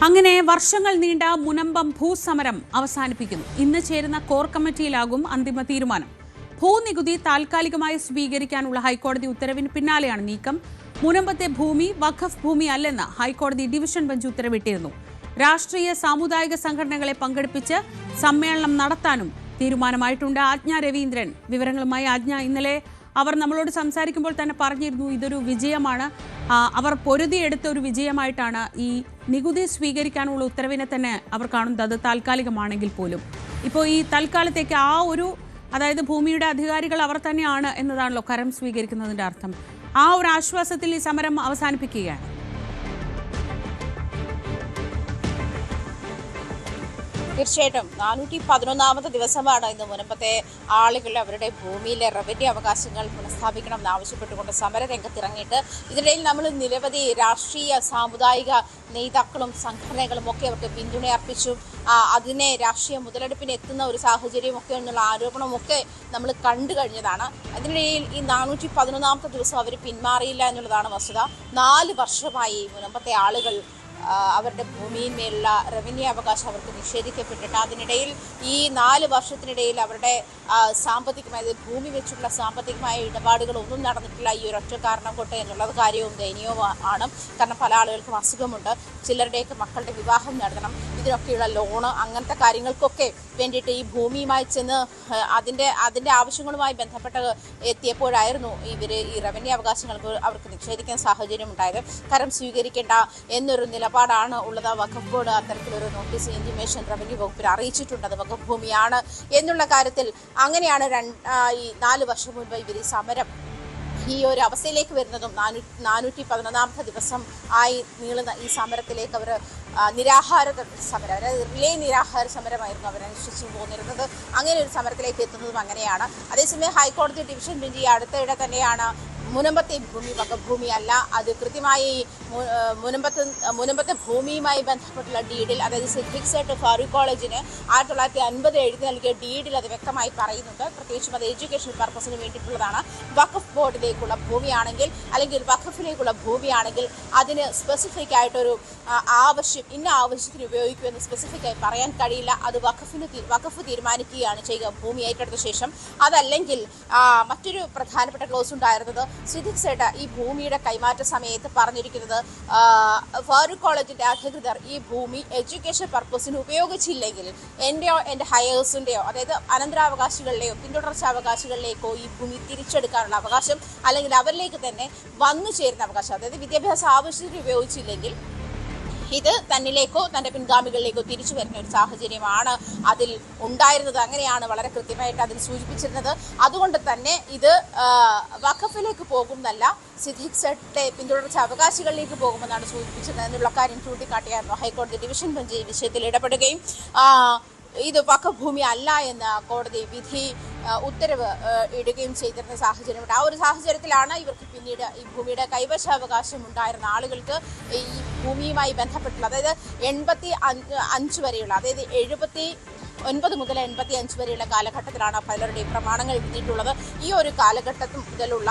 അങ്ങനെ വർഷങ്ങൾ നീണ്ട മുനമ്പം ഭൂസമരം അവസാനിപ്പിക്കുന്നു. ഇന്ന് ചേരുന്ന കോർ കമ്മിറ്റിയിലാകും അന്തിമ തീരുമാനം. ഭൂനികുതി താൽക്കാലികമായി സ്വീകരിക്കാനുള്ള ഹൈക്കോടതി ഉത്തരവിന് പിന്നാലെയാണ് നീക്കം. മുനമ്പത്തെ ഭൂമി വഖഫ് ഭൂമി അല്ലെന്ന് ഹൈക്കോടതി ഡിവിഷൻ ബെഞ്ച് ഉത്തരവിട്ടിരുന്നു. രാഷ്ട്രീയ സാമുദായിക സംഘടനകളെ പങ്കെടുപ്പിച്ച് സമ്മേളനം നടത്താനും തീരുമാനമായിട്ടുണ്ട്. ആജ്ഞ രവീന്ദ്രൻ വിവരങ്ങളുമായി. ആജ്ഞ, ഇന്നലെ അവർ നമ്മളോട് സംസാരിക്കുമ്പോൾ തന്നെ പറഞ്ഞിരുന്നു ഇതൊരു വിജയമാണ്, അവർ പൊരുതിയെടുത്ത ഒരു വിജയമായിട്ടാണ് ഈ നികുതി സ്വീകരിക്കാനുള്ള ഉത്തരവിനെ തന്നെ അവർ കാണുന്നത്, അത് താൽക്കാലികമാണെങ്കിൽ പോലും. ഇപ്പോൾ ഈ തൽക്കാലത്തേക്ക് അതായത് ഭൂമിയുടെ അധികാരികൾ അവർ തന്നെയാണ് എന്നതാണല്ലോ കരം സ്വീകരിക്കുന്നതിൻ്റെ അർത്ഥം. ആ ഒരു ആശ്വാസത്തിൽ ഈ സമരം അവസാനിപ്പിക്കുകയാണ്. തീർച്ചയായിട്ടും 411ാമത്തെ ദിവസമാണ് ഇന്ന് മുനമ്പത്തെ ആളുകൾ അവരുടെ ഭൂമിയിലെ റവന്യൂ അവകാശങ്ങൾ പുനഃസ്ഥാപിക്കണം എന്നാവശ്യപ്പെട്ടുകൊണ്ട് സമരരംഗത്തിറങ്ങിയിട്ട്. ഇതിനിടയിൽ നമ്മൾ നിരവധി രാഷ്ട്രീയ സാമുദായിക നേതാക്കളും സംഘടനകളും ഒക്കെ അവർക്ക് പിന്തുണ അർപ്പിച്ചു. അതിനെ രാഷ്ട്രീയ മുതലെടുപ്പിന് എത്തുന്ന ഒരു സാഹചര്യമൊക്കെ എന്നുള്ള ആരോപണമൊക്കെ നമ്മൾ കണ്ടു കഴിഞ്ഞതാണ്. അതിനിടയിൽ ഈ 411ാമത്തെ ദിവസം അവർ പിന്മാറിയില്ല എന്നുള്ളതാണ് വസ്തുത. 4 വർഷമായി മുനമ്പത്തെ ആളുകൾ അവരുടെ ഭൂമിയിന്മേലുള്ള റവന്യൂ അവകാശം അവർക്ക് നിഷേധിക്കപ്പെട്ടിട്ട് അതിനിടയിൽ ഈ 4 വർഷത്തിനിടയിൽ അവരുടെ സാമ്പത്തികമായ ഭൂമി വെച്ചുള്ള സാമ്പത്തികമായ ഇടപാടുകളൊന്നും നടന്നിട്ടില്ല. ഈ ഒരൊറ്റ കാരണം കൊണ്ട് എന്നുള്ളത് കാര്യവും ദയനീയവുമാണ്. കാരണം പല ആളുകൾക്കും അസുഖമുണ്ട്, ചിലരുടെയൊക്കെ മക്കളുടെ വിവാഹം നടത്തണം, ഇതിനൊക്കെയുള്ള ലോണ് അങ്ങനത്തെ കാര്യങ്ങൾക്കൊക്കെ വേണ്ടിയിട്ട് ഈ ഭൂമിയുമായി ചെന്ന് അതിൻ്റെ ആവശ്യങ്ങളുമായി ബന്ധപ്പെട്ട് എത്തിയപ്പോഴായിരുന്നു ഇവർ ഈ റവന്യൂ അവകാശങ്ങൾക്ക് അവർക്ക് നിഷേധിക്കാൻ സാഹചര്യം ഉണ്ടായത്. കരം സ്വീകരിക്കേണ്ട എന്നൊരു നിലപാടാണ് ഉള്ളത്. വഖഫ് ബോർഡ് അത്തരത്തിലൊരു നോട്ടീസ് ഇന്റിമേഷൻ റവന്യൂ വകുപ്പിൽ അറിയിച്ചിട്ടുണ്ട്. അത് വഖഫ് ഭൂമിയാണ് എന്നുള്ള കാര്യത്തിൽ. അങ്ങനെയാണ് ഈ 4 വർഷം മുൻപ് ഇവർ ഈ സമരം ഈ ഒരു അവസ്ഥയിലേക്ക് വരുന്നതും 411ാമത്തെ ദിവസം ആയി നീളുന്ന ഈ സമരത്തിലേക്ക് അവർ നിരാഹാര സമരം, അതായത് റിലേ നിരാഹാര സമരമായിരുന്നു അവരനുഷ്ഠിച്ചു പോന്നിരുന്നത്. അങ്ങനെ ഒരു സമരത്തിലേക്ക് എത്തുന്നതും അങ്ങനെയാണ്. അതേസമയം ഹൈക്കോടതി ഡിവിഷൻ ബെഞ്ച് ഈ അടുത്തിടെ തന്നെയാണ് മുനമ്പത്തെ ഭൂമി വഖഫ് ഭൂമി അല്ല, അത് കൃത്യമായി മുനമ്പത്തെ ഭൂമിയുമായി ബന്ധപ്പെട്ടുള്ള ഡീഡിൽ, അതായത് സിദ്ദിഖ് സേട്ട് ഫാറൂഖ് കോളേജിന് 1950 എഴുതി നൽകിയ ഡീഡിൽ അത് വ്യക്തമായി പറയുന്നുണ്ട്. പ്രത്യേകിച്ചും അത് എഡ്യൂക്കേഷൻ പർപ്പസിന് വേണ്ടിയിട്ടുള്ളതാണ്. വഖഫ് ബോർഡിലേക്കുള്ള ഭൂമിയാണെങ്കിൽ അല്ലെങ്കിൽ വഖഫിലേക്കുള്ള ഭൂമിയാണെങ്കിൽ അതിന് സ്പെസിഫിക് ആയിട്ടൊരു ഇന്ന ആവശ്യത്തിന് ഉപയോഗിക്കുമെന്ന് സ്പെസിഫിക് ആയി പറയാൻ കഴിയില്ല. അത് വഖഫ് തീരുമാനിക്കുകയാണ് ചെയ്യുക ഭൂമി ഏറ്റെടുത്ത ശേഷം. അതല്ലെങ്കിൽ മറ്റൊരു പ്രധാനപ്പെട്ട ക്ലോസ് ഉണ്ടായിരുന്നത് സിദ്ദിഖ് സേട്ട് ഈ ഭൂമിയുടെ കൈമാറ്റ സമയത്ത് പറഞ്ഞിരിക്കുന്നത് ഫാറൂഖ് കോളേജിന്റെ അധികൃതർ ഈ ഭൂമി എഡ്യൂക്കേഷൻ പർപ്പസിന് ഉപയോഗിച്ചില്ലെങ്കിൽ എൻ്റെയോ എൻ്റെ ഹയേഴ്സിൻ്റെയോ, അതായത് അനന്തരാവകാശികളുടെയോ പിന്തുടർച്ചാവകാശികളിലേക്കോ ഈ ഭൂമി തിരിച്ചെടുക്കാനുള്ള അവകാശം, അല്ലെങ്കിൽ അവരിലേക്ക് തന്നെ വന്നു ചേരുന്ന അവകാശം, അതായത് വിദ്യാഭ്യാസ ആവശ്യത്തിന് ഉപയോഗിച്ചില്ലെങ്കിൽ ഇത് തന്നിലേക്കോ തൻ്റെ പിൻഗാമികളിലേക്കോ തിരിച്ചു വരുന്ന ഒരു സാഹചര്യമാണ് അതിൽ ഉണ്ടായിരുന്നത്. അങ്ങനെയാണ് വളരെ കൃത്യമായിട്ട് അതിൽ സൂചിപ്പിച്ചിരുന്നത്. അതുകൊണ്ട് തന്നെ ഇത് വഖഫിലേക്ക് പോകുന്നല്ല, സിദ്ദിഖ് സേട്ടിന്റെ പിന്തുടർച്ച അവകാശികളിലേക്ക് പോകുമെന്നാണ് സൂചിപ്പിച്ചത് എന്നുള്ള കാര്യം ചൂണ്ടിക്കാട്ടിയായിരുന്നു ഹൈക്കോടതി ഡിവിഷൻ ബെഞ്ച് ഈ വിഷയത്തിൽ ഇടപെടുകയും ഇത് വഖഫ് ഭൂമി അല്ല എന്ന കോടതി വിധി ഉത്തരവ് ഇടുകയും ചെയ്തിരുന്ന സാഹചര്യമുണ്ട്. ആ ഒരു സാഹചര്യത്തിലാണ് ഇവർക്ക് പിന്നീട് ഈ ഭൂമിയുടെ കൈവശാവകാശം ഉണ്ടായിരുന്ന ആളുകൾക്ക് ഈ ഭൂമിയുമായി ബന്ധപ്പെട്ടുള്ള, അതായത് 85 വരെയുള്ള, അതായത് 79 മുതൽ 85 വരെയുള്ള കാലഘട്ടത്തിലാണ് പലരുടെയും പ്രമാണങ്ങൾ എഴുതിയിട്ടുള്ളത്. ഈ ഒരു കാലഘട്ടത്തിൽ മുതലുള്ള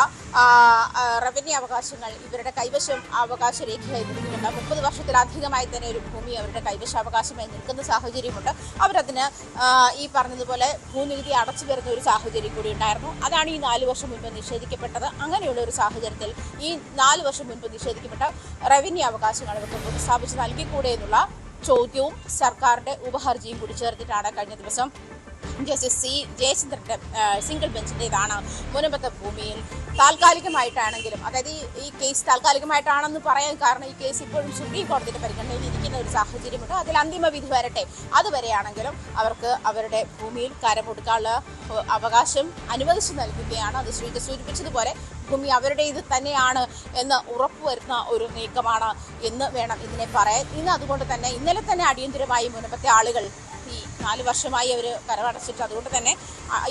റവന്യൂ അവകാശങ്ങൾ ഇവരുടെ കൈവശം അവകാശ രേഖയായി നിൽക്കുന്നുണ്ട്. 30 വർഷത്തിലധികമായി തന്നെ ഒരു ഭൂമി അവരുടെ കൈവശാവകാശമായി നിൽക്കുന്ന സാഹചര്യമുണ്ട്. അവരതിന് ഈ പറഞ്ഞതുപോലെ ഭൂനികുതി അടച്ചു വരുന്ന ഒരു സാഹചര്യം കൂടി ഉണ്ടായിരുന്നു. അതാണ് ഈ 4 വർഷം മുൻപ് നിഷേധിക്കപ്പെട്ടത്. അങ്ങനെയുള്ള ഒരു സാഹചര്യത്തിൽ ഈ 4 വർഷം മുൻപ് നിഷേധിക്കപ്പെട്ട റവന്യൂ അവകാശങ്ങൾ ഇവർക്ക് പുനഃസ്ഥാപിച്ച് നൽകിക്കൂടെ എന്നുള്ള ചോദ്യവും സർക്കാരിന്റെ ഉപഹർജിയും കൂടി ചേർത്തിട്ടാണ് കഴിഞ്ഞ ദിവസം ജസ്റ്റിസ് സി ജയചന്ദ്രന്റെ സിംഗിൾ ബെഞ്ചിൻ്റെതാണ് മുനമ്പത്തെ ഭൂമിയിൽ താൽക്കാലികമായിട്ടാണെങ്കിലും, അതായത് ഈ കേസ് താൽക്കാലികമായിട്ടാണെന്ന് പറയാൻ കാരണം ഈ കേസ് ഇപ്പോഴും സുപ്രീം കോടതിയുടെ പരിഗണനയിൽ ഇരിക്കുന്ന ഒരു സാഹചര്യമുണ്ട്. അതിൽ അന്തിമ വിധി വരട്ടെ, അതുവരെയാണെങ്കിലും അവർക്ക് അവരുടെ ഭൂമിയിൽ കരമൊടുക്കാനുള്ള അവകാശം അനുവദിച്ചു നൽകുകയാണ്. അത് സൂചിപ്പിച്ചതുപോലെ ഭൂമി അവരുടെ ഇത് തന്നെയാണ് എന്ന് ഉറപ്പുവരുന്ന ഒരു നീക്കമാണ് എന്ന് വേണം ഇതിനെ പറയാൻ. അതുകൊണ്ട് തന്നെ ഇന്നലെ തന്നെ അടിയന്തരമായി മുനമ്പത്തെ ആളുകൾ ഈ 4 വർഷമായി അവർ കരമടച്ചിട്ട് അതുകൊണ്ട് തന്നെ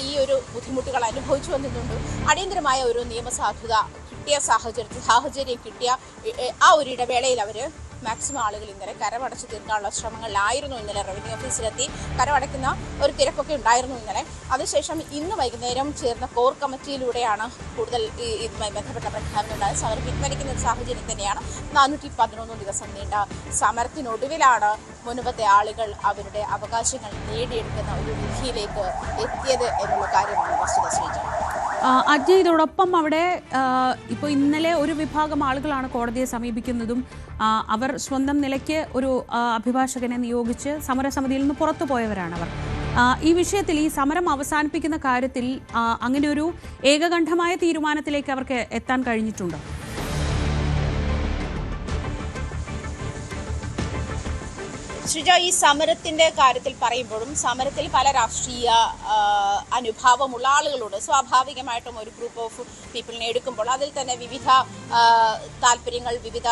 ഈ ഒരു ബുദ്ധിമുട്ടുകൾ അനുഭവിച്ചു വന്നിട്ടുണ്ട്. അടിയന്തരമായ ഒരു നിയമസാധുത കിട്ടിയ സാഹചര്യം കിട്ടിയ ആ ഒരു ഇടവേളയിൽ അവർ മാക്സിമം ആളുകൾ ഇന്നലെ കരമടച്ച് തീർക്കാനുള്ള ശ്രമങ്ങളിലായിരുന്നു. ഇന്നലെ റവന്യൂ ഓഫീസിലെത്തി കരമടയ്ക്കുന്ന ഒരു തിരക്കൊക്കെ ഉണ്ടായിരുന്നു ഇന്നലെ. അതിനുശേഷം ഇന്ന് വൈകുന്നേരം ചേർന്ന കോർ കമ്മിറ്റിയിലൂടെയാണ് കൂടുതൽ ഇതുമായി ബന്ധപ്പെട്ട പ്രഖ്യാപനം ഉണ്ടായത്. സമരം പിൻവലിക്കുന്ന ഒരു സാഹചര്യം തന്നെയാണ്. 411 ദിവസം നീണ്ട സമരത്തിനൊടുവിലാണ് മുൻപത്തെ ആളുകൾ അവരുടെ അവകാശങ്ങൾ നേടിയെടുക്കുന്ന ഒരു വിധിയിലേക്ക് എത്തിയത് എന്നുള്ള കാര്യമാണ് വസ്തുത. ശ്രീജ അജ്ഞ, ഇതോടൊപ്പം അവിടെ ഇപ്പോൾ ഇന്നലെ ഒരു വിഭാഗം ആളുകളാണ് കോടതിയെ സമീപിക്കുന്നതും അവർ സ്വന്തം നിലയ്ക്ക് ഒരു അഭിഭാഷകനെ നിയോഗിച്ച് സമരസമിതിയിൽ നിന്ന് പുറത്തു പോയവരാണ് അവർ. ഈ വിഷയത്തിൽ ഈ സമരം അവസാനിപ്പിക്കുന്ന കാര്യത്തിൽ അങ്ങനെ ഒരു ഏകകണ്ഠമായ തീരുമാനത്തിലേക്ക് അവർക്ക് എത്താൻ കഴിഞ്ഞിട്ടുണ്ടോ? ശ്രീജ, ഈ സമരത്തിന്റെ കാര്യത്തിൽ പറയുമ്പോഴും സമരത്തിൽ പല രാഷ്ട്രീയ അനുഭാവമുള്ള ആളുകളുണ്ട്. സ്വാഭാവികമായിട്ടും ഒരു ഗ്രൂപ്പ് ഓഫ് പീപ്പിളിനെ എടുക്കുമ്പോൾ അതിൽ തന്നെ വിവിധ താല്പര്യങ്ങൾ, വിവിധ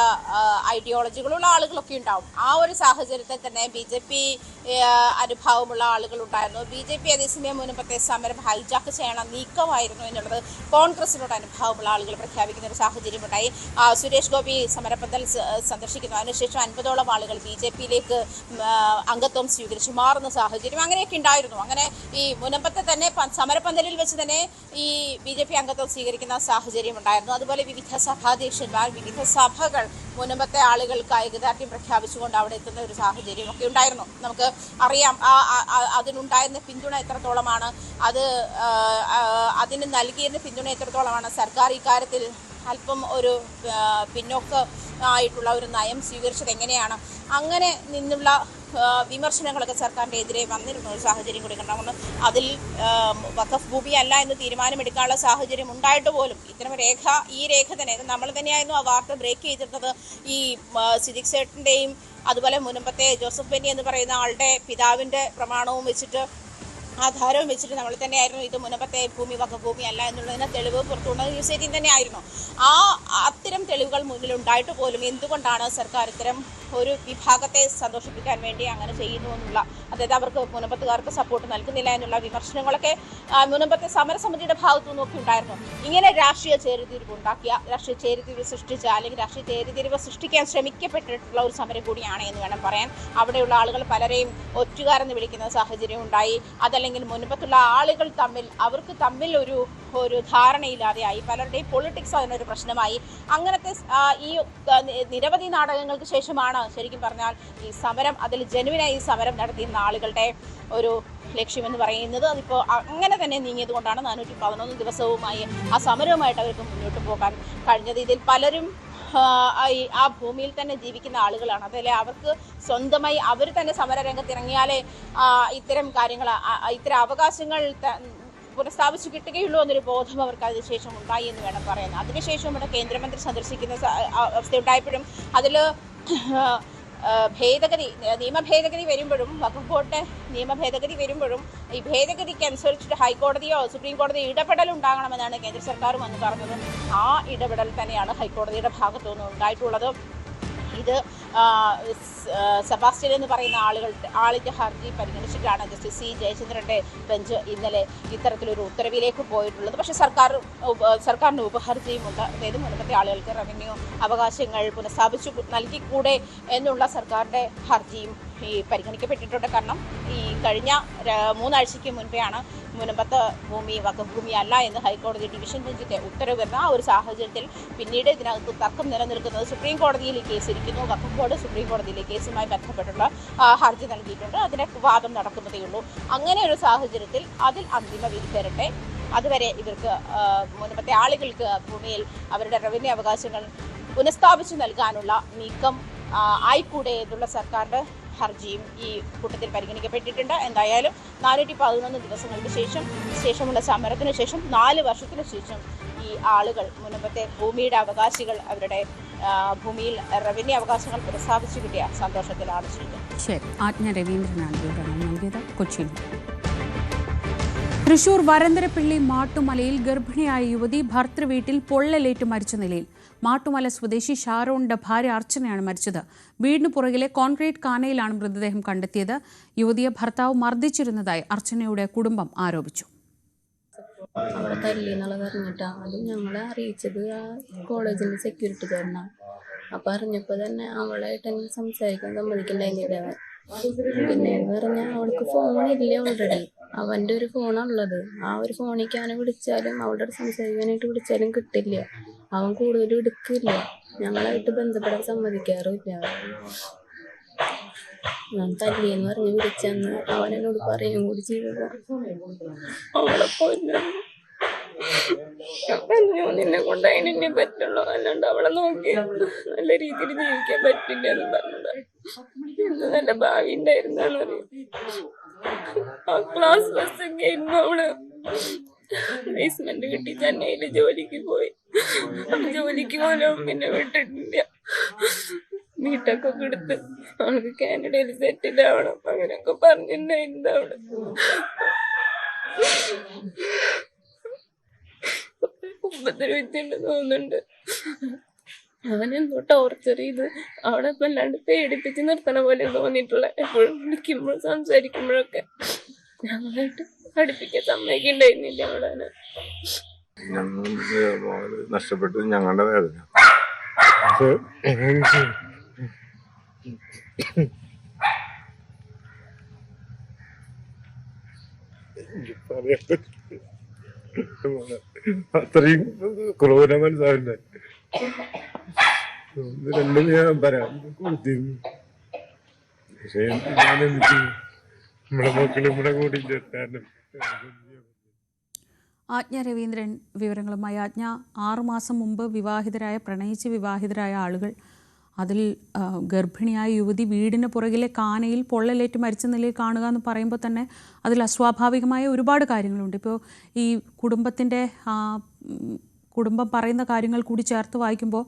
ഐഡിയോളജികളുള്ള ആളുകളൊക്കെ ഉണ്ടാവും. ആ ഒരു സാഹചര്യത്തിൽ തന്നെ BJP അനുഭാവമുള്ള ആളുകളുണ്ടായിരുന്നു. BJP അതേസമയം മുൻപത്തെ സമരം ഹൈജാക്ക് ചെയ്യണ നീക്കമായിരുന്നു എന്നുള്ളത് കോൺഗ്രസിനോട് അനുഭാവമുള്ള ആളുകൾ പ്രഖ്യാപിക്കുന്ന ഒരു സാഹചര്യമുണ്ടായി. സുരേഷ് ഗോപി സമരപ്പന്തൽ സന്ദർശിക്കുന്നു. അതിനുശേഷം 50ഓളം ആളുകൾ BJPയിലേക്ക് അംഗത്വം സ്വീകരിച്ചു മാറുന്ന സാഹചര്യം അങ്ങനെയൊക്കെ ഉണ്ടായിരുന്നു. അങ്ങനെ ഈ മുനമ്പത്തെ തന്നെ സമരപന്തലിൽ വെച്ച് തന്നെ ഈ BJP അംഗത്വം സ്വീകരിക്കുന്ന സാഹചര്യം ഉണ്ടായിരുന്നു. അതുപോലെ വിവിധ സഭാധ്യക്ഷന്മാർ, വിവിധ സഭകൾ മുനമ്പത്തെ ആളുകൾക്ക് ഐകദാർഢ്യം പ്രഖ്യാപിച്ചുകൊണ്ട് അവിടെ എത്തുന്ന ഒരു സാഹചര്യം ഒക്കെ ഉണ്ടായിരുന്നു. നമുക്ക് അറിയാം അതിനുണ്ടായിരുന്ന പിന്തുണ എത്രത്തോളമാണ്, അതിന് നൽകിയിരുന്ന പിന്തുണ എത്രത്തോളമാണ്. സർക്കാർ ഇക്കാര്യത്തിൽ അല്പം ഒരു പിന്നോക്കമായിട്ടുള്ള ഒരു നയം സ്വീകരിച്ചത് എങ്ങനെയാണ്, അങ്ങനെ നിന്നുള്ള വിമർശനങ്ങളൊക്കെ സർക്കാരിൻ്റെ എതിരെ വന്നിരുന്ന ഒരു സാഹചര്യം കൂടി കണ്ടാകുന്നു. അതിൽ വഖഫ് ഭൂമി അല്ല എന്ന് തീരുമാനമെടുക്കാനുള്ള സാഹചര്യം ഉണ്ടായിട്ട് പോലും ഇത്തരം ഈ രേഖ തന്നെ നമ്മൾ തന്നെയായിരുന്നു ആ വാർത്ത ബ്രേക്ക് ചെയ്തിരുന്നത്. ഈ സിദ്ദിഖ് സേട്ടിൻ്റെയും അതുപോലെ മുൻപത്തെ ജോസഫ് ബെന്നി എന്ന് പറയുന്ന ആളുടെ പിതാവിൻ്റെ പ്രമാണവും വെച്ചിട്ട്, ആധാരവും വെച്ചിട്ട് നമ്മൾ തന്നെയായിരുന്നു ഇത് മുൻപത്തെ ഭൂമി വഖഫ് ഭൂമി അല്ല എന്നുള്ളതിന് തെളിവ് പുറത്തുകൊണ്ടത് ന്യൂസ് 18 തന്നെയായിരുന്നു. അത്തരം തെളിവുകൾ മുന്നിലുണ്ടായിട്ട് പോലും എന്തുകൊണ്ടാണ് സർക്കാർ ഇത്തരം ഒരു വിഭാഗത്തെ സന്തോഷിപ്പിക്കാൻ വേണ്ടി അങ്ങനെ ചെയ്യുന്നു എന്നുള്ള, അതായത് അവർക്ക് മുനമ്പത്തുകാർക്ക് സപ്പോർട്ട് നൽകുന്നില്ല എന്നുള്ള വിമർശനങ്ങളൊക്കെ മുനമ്പത്തെ സമരസമിതിയുടെ ഭാഗത്തു നിന്നൊക്കെ ഉണ്ടായിരുന്നു. ഇങ്ങനെ രാഷ്ട്രീയ ചേരിതിരിവ് സൃഷ്ടിച്ച അല്ലെങ്കിൽ രാഷ്ട്രീയ ചേരിതിരിവ് സൃഷ്ടിക്കാൻ ശ്രമിക്കപ്പെട്ടിട്ടുള്ള ഒരു സമരം കൂടിയാണ് എന്ന് വേണം പറയാൻ. അവിടെയുള്ള ആളുകൾ പലരെയും ഒറ്റുകാരെന്ന് വിളിക്കുന്ന സാഹചര്യം ഉണ്ടായി. അതല്ലെങ്കിൽ മുൻപത്തുള്ള ആളുകൾ അവർക്ക് തമ്മിൽ ഒരു ധാരണയില്ലാതെയായി. പലരുടെയും പൊളിറ്റിക്സ് അതിനൊരു പ്രശ്നമായി. അങ്ങനത്തെ ഈ നിരവധി നാടകങ്ങൾക്ക് ശേഷമാണ് ശരിക്കും പറഞ്ഞാൽ ഈ സമരം, അതിൽ ജനുവിനായി ഈ സമരം നടത്തിയിരുന്ന ആളുകളുടെ ഒരു ലക്ഷ്യമെന്ന് പറയുന്നത് അതിപ്പോൾ അങ്ങനെ തന്നെ നീങ്ങിയത് കൊണ്ടാണ് 411 ദിവസവുമായി ആ സമരവുമായിട്ട് അവർക്ക് മുന്നോട്ട് പോകാൻ കഴിഞ്ഞത്. ഇതിൽ പലരും ആ ഭൂമിയിൽ തന്നെ ജീവിക്കുന്ന ആളുകളാണ്. അതല്ലേ അവർക്ക് സ്വന്തമായി അവർ തന്നെ സമരരംഗത്ത് ഇറങ്ങിയാലേ ഇത്തരം കാര്യങ്ങൾ, ഇത്തരം അവകാശങ്ങൾ പുനഃസ്ഥാപിച്ചു കിട്ടുകയുള്ളൂ എന്നൊരു ബോധം അവർക്ക് അതിനുശേഷം ഉണ്ടായി എന്ന് വേണം പറയാൻ. അതിനുശേഷം ഇവിടെ കേന്ദ്രമന്ത്രി സന്ദർശിക്കുന്ന അവസ്ഥയുണ്ടായപ്പോഴും അതിൽ നിയമഭേദഗതി വരുമ്പോഴും, വഖഫ് ബോർഡിന്റെ നിയമഭേദഗതി വരുമ്പോഴും ഈ ഭേദഗതിക്ക് അനുസരിച്ചിട്ട് ഹൈക്കോടതിയോ സുപ്രീം കോടതിയോ ഇടപെടൽ ഉണ്ടാകണമെന്നാണ് കേന്ദ്ര സർക്കാരും അന്ന് പറഞ്ഞത്. ആ ഇടപെടൽ തന്നെയാണ് ഹൈക്കോടതിയുടെ ഭാഗത്തു നിന്ന് ഉണ്ടായിട്ടുള്ളത്. ഇത് സെബാസ്റ്റ്യൻ എന്ന് പറയുന്ന ആളിൻ്റെ ഹർജി പരിഗണിച്ചിട്ടാണ് ജസ്റ്റിസ് C. ജയചന്ദ്രൻ്റെ ബെഞ്ച് ഇന്നലെ ഇത്തരത്തിലൊരു ഉത്തരവിലേക്ക് പോയിട്ടുള്ളത്. പക്ഷേ സർക്കാരിന് ഉപഹർജിയുമുണ്ട്. അതായത് മുൻപത്തെ ആളുകൾക്ക് റവന്യൂ അവകാശങ്ങൾ പുനഃസ്ഥാപിച്ചു നൽകിക്കൂടെ എന്നുള്ള സർക്കാരിൻ്റെ ഹർജിയും ഈ പരിഗണിക്കപ്പെട്ടിട്ടുണ്ട്. കാരണം ഈ കഴിഞ്ഞ 3 ആഴ്ചയ്ക്ക് മുൻപെയാണ് മുൻപത്തെ ഭൂമി വഖഫ് ഭൂമി അല്ല എന്ന് ഹൈക്കോടതി ഡിവിഷൻ ബെഞ്ചിൻ്റെ ഉത്തരവ് വരുന്ന ആ ഒരു സാഹചര്യത്തിൽ പിന്നീട് ഇതിനകത്ത് തർക്കം നിലനിൽക്കുന്നത് സുപ്രീം കോടതിയിൽ കേസിരിക്കുന്നു. വഖഫ് ബോർഡ് സുപ്രീം കോടതിയിലെ കേസുമായി ബന്ധപ്പെട്ടുള്ള ഹർജി നൽകിയിട്ടുണ്ട്. അതിൻ്റെ വാദം നടക്കുന്നതേയുള്ളൂ. അങ്ങനെ ഒരു സാഹചര്യത്തിൽ അതിൽ അന്തിമ വിധി വരട്ടെ. അതുവരെ ഇവർക്ക് മുൻപത്തെ ആളുകൾക്ക് ഭൂമിയിൽ അവരുടെ റവന്യൂ അവകാശങ്ങൾ പുനഃസ്ഥാപിച്ചു നൽകാനുള്ള നീക്കം ആയിക്കൂടെ എന്നുള്ള സർക്കാരിൻ്റെ ഹർജിയും ഈ കൂട്ടത്തിൽ പരിഗണിക്കപ്പെട്ടിട്ടുണ്ട്. എന്തായാലും 411 ദിവസങ്ങൾക്ക് ശേഷമുള്ള സമരത്തിന് ശേഷം 4 വർഷത്തിന് ശേഷം ഈ ആളുകൾ മുൻപത്തെ ഭൂമിയുടെ അവകാശികൾ അവരുടെ ഭൂമിയിൽ റവന്യൂ അവകാശങ്ങൾ പുനഃസ്ഥാപിച്ചു കിട്ടിയ സന്തോഷത്തിലാണ്. ശരി, ആജ്ഞ രവീന്ദ്രനാണ് വിവരങ്ങൾ നൽകിയത് കൊച്ചിയിൽ. തൃശൂർ വരന്തരപ്പിള്ളി മാട്ടുമലയിൽ ഗർഭിണിയായ യുവതി ഭർത്തൃവീട്ടിൽ പൊള്ളലേറ്റ് മരിച്ച നിലയിൽ. മാട്ടുമല സ്വദേശി ഷാരോണിന്റെ ഭാര്യ അർച്ചനയാണ് മരിച്ചത്. വീടിന് പുറകിലെ കോൺക്രീറ്റ് കാനയിലാണ് മൃതദേഹം കണ്ടെത്തിയത്. യുവതിയെ ഭർത്താവ് മർദ്ദിച്ചിരുന്നതായി അർച്ചനയുടെ കുടുംബം ആരോപിച്ചു. അവിടെ തല്ലി എന്നുള്ളത് അറിഞ്ഞിട്ടാണ് അത് ഞങ്ങളെ അറിയിച്ചത്. ആ കോളേജിലെ സെക്യൂരിറ്റി ചേർന്നാണ്. അപ്പം അറിഞ്ഞപ്പോൾ തന്നെ അവളായിട്ട് എനിക്ക് സംസാരിക്കാൻ സമ്മതിക്കണ്ടായിരുന്നില്ല അവൻ. പിന്നെ എന്ന് പറഞ്ഞാൽ അവൾക്ക് ഫോണില്ല ഓൾറെഡി. അവൻ്റെ ഒരു ഫോണുള്ളത്. ആ ഒരു ഫോണിലേക്ക് അവനെ വിളിച്ചാലും അവളുടെ അടുത്ത് സംസാരിക്കാനായിട്ട് വിളിച്ചാലും കിട്ടില്ല. അവൻ കൂടുതലും എടുക്കില്ല. ഞങ്ങളായിട്ട് ബന്ധപ്പെടാൻ സമ്മതിക്കാറുമില്ല. ഞാൻ തല്ലിയെന്ന് പറഞ്ഞ് വിളിച്ചെന്ന് അവൻ എന്നോട് പറയുകയും കൂടി ചെയ്തത്. അവളെ കൊല്ലണം. പറഞ്ഞു നിന്നെ കൊണ്ട് അതിനെ പറ്റുള്ളൂ, അല്ലാണ്ട് അവളെ നോക്കി നല്ല രീതിയിൽ ജീവിക്കാൻ പറ്റില്ല എന്ന് പറഞ്ഞത്. എന്ത് നല്ല ഭാവി ഉണ്ടായിരുന്നെന്ന് അറിയാം. ആ ക്ലാസ് ബസ്സൊക്കെ ആയിരുന്നു. അവള് പ്ലേസ്മെന്റ് കിട്ടി ചെന്നൈയില് ജോലിക്ക് പോയി. ജോലിക്ക് പോലും പിന്നെ വിട്ടിട്ടില്ല. വീട്ടൊക്കെ എടുത്ത് അവൾക്ക് കാനഡയിൽ സെറ്റിൽ ആവണം അങ്ങനെയൊക്കെ പറഞ്ഞിട്ടുണ്ടായിരുന്നു. അവള് ഉപദ്രവിച്ചുണ്ടെന്ന് തോന്നുന്നുണ്ട്. അവനെന്തോ ടോർച്ചർ ചെയ്ത് അവിടെ വല്ലാണ്ട് പേടിപ്പിച്ച് നിർത്തണ പോലെ തോന്നിയിട്ടുള്ള. എപ്പോഴും വിളിക്കുമ്പോഴും സംസാരിക്കുമ്പോഴൊക്കെ ഞങ്ങളായിട്ട് അടുപ്പിക്കാൻ സമ്മതിക്കുന്നുണ്ടായിരുന്നില്ല. അവിടെ ഞങ്ങൾ നഷ്ടപ്പെട്ടത് ഞങ്ങളുടെ വേദന. അത്രയും ക്രൂര മനസ്സാവില്ല. രണ്ടും ഞാൻ പറയാം കൊടുത്തിരുന്നു. പക്ഷെ ഞാൻ എനിക്ക് നമ്മുടെ മക്കളും ഇവിടെ കൂടി ചേർത്താനും. ആജ്ഞ രവീന്ദ്രൻ വിവരങ്ങളുമായി. ആജ്ഞ, 6 മാസം മുമ്പ് പ്രണയിച്ച് വിവാഹിതരായ ആളുകൾ, അതിൽ ഗർഭിണിയായ യുവതി വീടിന് പുറകിലെ കാനയിൽ പൊള്ളലേറ്റ് മരിച്ച നിലയിൽ കാണുക എന്ന് പറയുമ്പോൾ തന്നെ അതിൽ അസ്വാഭാവികമായ ഒരുപാട് കാര്യങ്ങളുണ്ട്. ഇപ്പോൾ ഈ കുടുംബം പറയുന്ന കാര്യങ്ങൾ കൂടി ചേർത്ത് വായിക്കുമ്പോൾ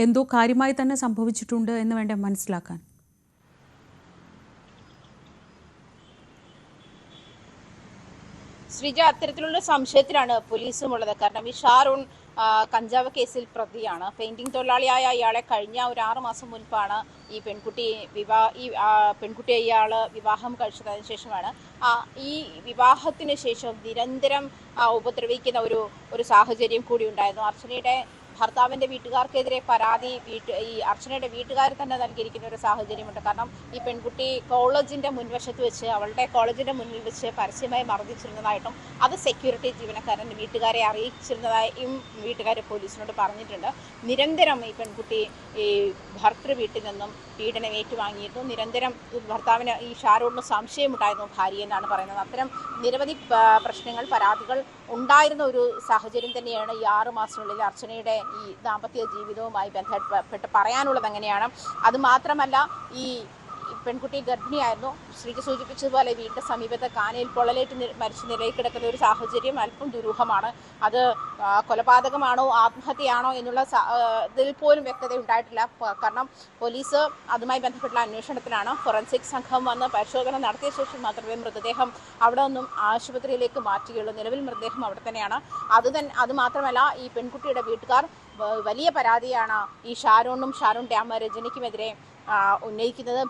എന്തോ കാര്യമായി തന്നെ സംഭവിച്ചിട്ടുണ്ട് എന്ന് വേണ്ട മനസ്സിലാക്കാൻ. ശ്രീജ, അത്തരത്തിലുള്ള സംശയത്തിലാണ് പോലീസും ഉള്ളത്. കാരണം ഈ ഷാരൂൺ കഞ്ചാവ് കേസിൽ പ്രതിയാണ്. പെയിന്റിംഗ് തൊഴിലാളിയായ ഇയാളെ കഴിഞ്ഞ ഒരു 6 മാസം മുൻപാണ് ഈ പെൺകുട്ടിയെ ഇയാൾ വിവാഹം കഴിച്ചതിന് ശേഷമാണ്. ഈ വിവാഹത്തിന് ശേഷം നിരന്തരം ഉപദ്രവിക്കുന്ന ഒരു സാഹചര്യം കൂടി ഉണ്ടായിരുന്നു. അർച്ചനയുടെ ഭർത്താവിൻ്റെ വീട്ടുകാർക്കെതിരെ പരാതി ഈ അർച്ചനയുടെ വീട്ടുകാർ തന്നെ നൽകിയിരിക്കുന്ന ഒരു സാഹചര്യമുണ്ട്. കാരണം ഈ പെൺകുട്ടി കോളേജിൻ്റെ മുൻവശത്ത് വെച്ച്, അവളുടെ കോളേജിൻ്റെ മുന്നിൽ വെച്ച് പരസ്യമായി മർദ്ദിച്ചിരുന്നതായിട്ടും അത് സെക്യൂരിറ്റി ജീവനക്കാരൻ വീട്ടുകാരെ അറിയിച്ചിരുന്നതായും വീട്ടുകാർ പോലീസിനോട് പറഞ്ഞിട്ടുണ്ട്. നിരന്തരം ഈ പെൺകുട്ടി ഈ ഭർത്തൃ വീട്ടിൽ നിന്നും പീഡനം ഏറ്റുവാങ്ങിയിരുന്നു. നിരന്തരം ഭർത്താവിന് ഈ ഷാരൂണിന് സംശയമുണ്ടായിരുന്നു ഭാര്യയെന്നാണ് പറയുന്നത്. അത്തരം നിരവധി പ്രശ്നങ്ങൾ, പരാതികൾ ഉണ്ടായിരുന്ന ഒരു സാഹചര്യം തന്നെയാണ് ഈ 6 മാസത്തിനുള്ളിൽ അർച്ചനയുടെ ഈ ദാമ്പത്യ ജീവിതവുമായി ബന്ധപ്പെട്ട് പറയാനുള്ളത്. അങ്ങനെയാണ്. അതുമാത്രമല്ല, ഈ പെൺകുട്ടി ഗർഭിണിയായിരുന്നു. ശ്രീജ സൂചിപ്പിച്ചതുപോലെ വീടിൻ്റെ സമീപത്ത് കാനയിൽ പൊള്ളലേറ്റ് മരിച്ച നിലയിൽ കിടക്കുന്ന ഒരു സാഹചര്യം അല്പം ദുരൂഹമാണ്. അത് കൊലപാതകമാണോ ആത്മഹത്യയാണോ എന്നുള്ള ഇതിൽ പോലും വ്യക്തത ഉണ്ടായിട്ടില്ല. കാരണം പോലീസ് അതുമായി ബന്ധപ്പെട്ടുള്ള അന്വേഷണത്തിലാണ്. ഫോറൻസിക് സംഘം വന്ന് പരിശോധന നടത്തിയ ശേഷം മാത്രമേ മൃതദേഹം അവിടെ നിന്നും ആശുപത്രിയിലേക്ക് മാറ്റുകയുള്ളൂ. നിലവിൽ മൃതദേഹം അവിടെ തന്നെയാണ്. അതുമാത്രമല്ല, ഈ പെൺകുട്ടിയുടെ വീട്ടുകാർ വലിയ പരാതിയാണ് ഈ ഷാരൂണിൻ്റെ അമ്മ രജനിക്കുമെതിരെ ഉന്നയിക്കുന്നത്.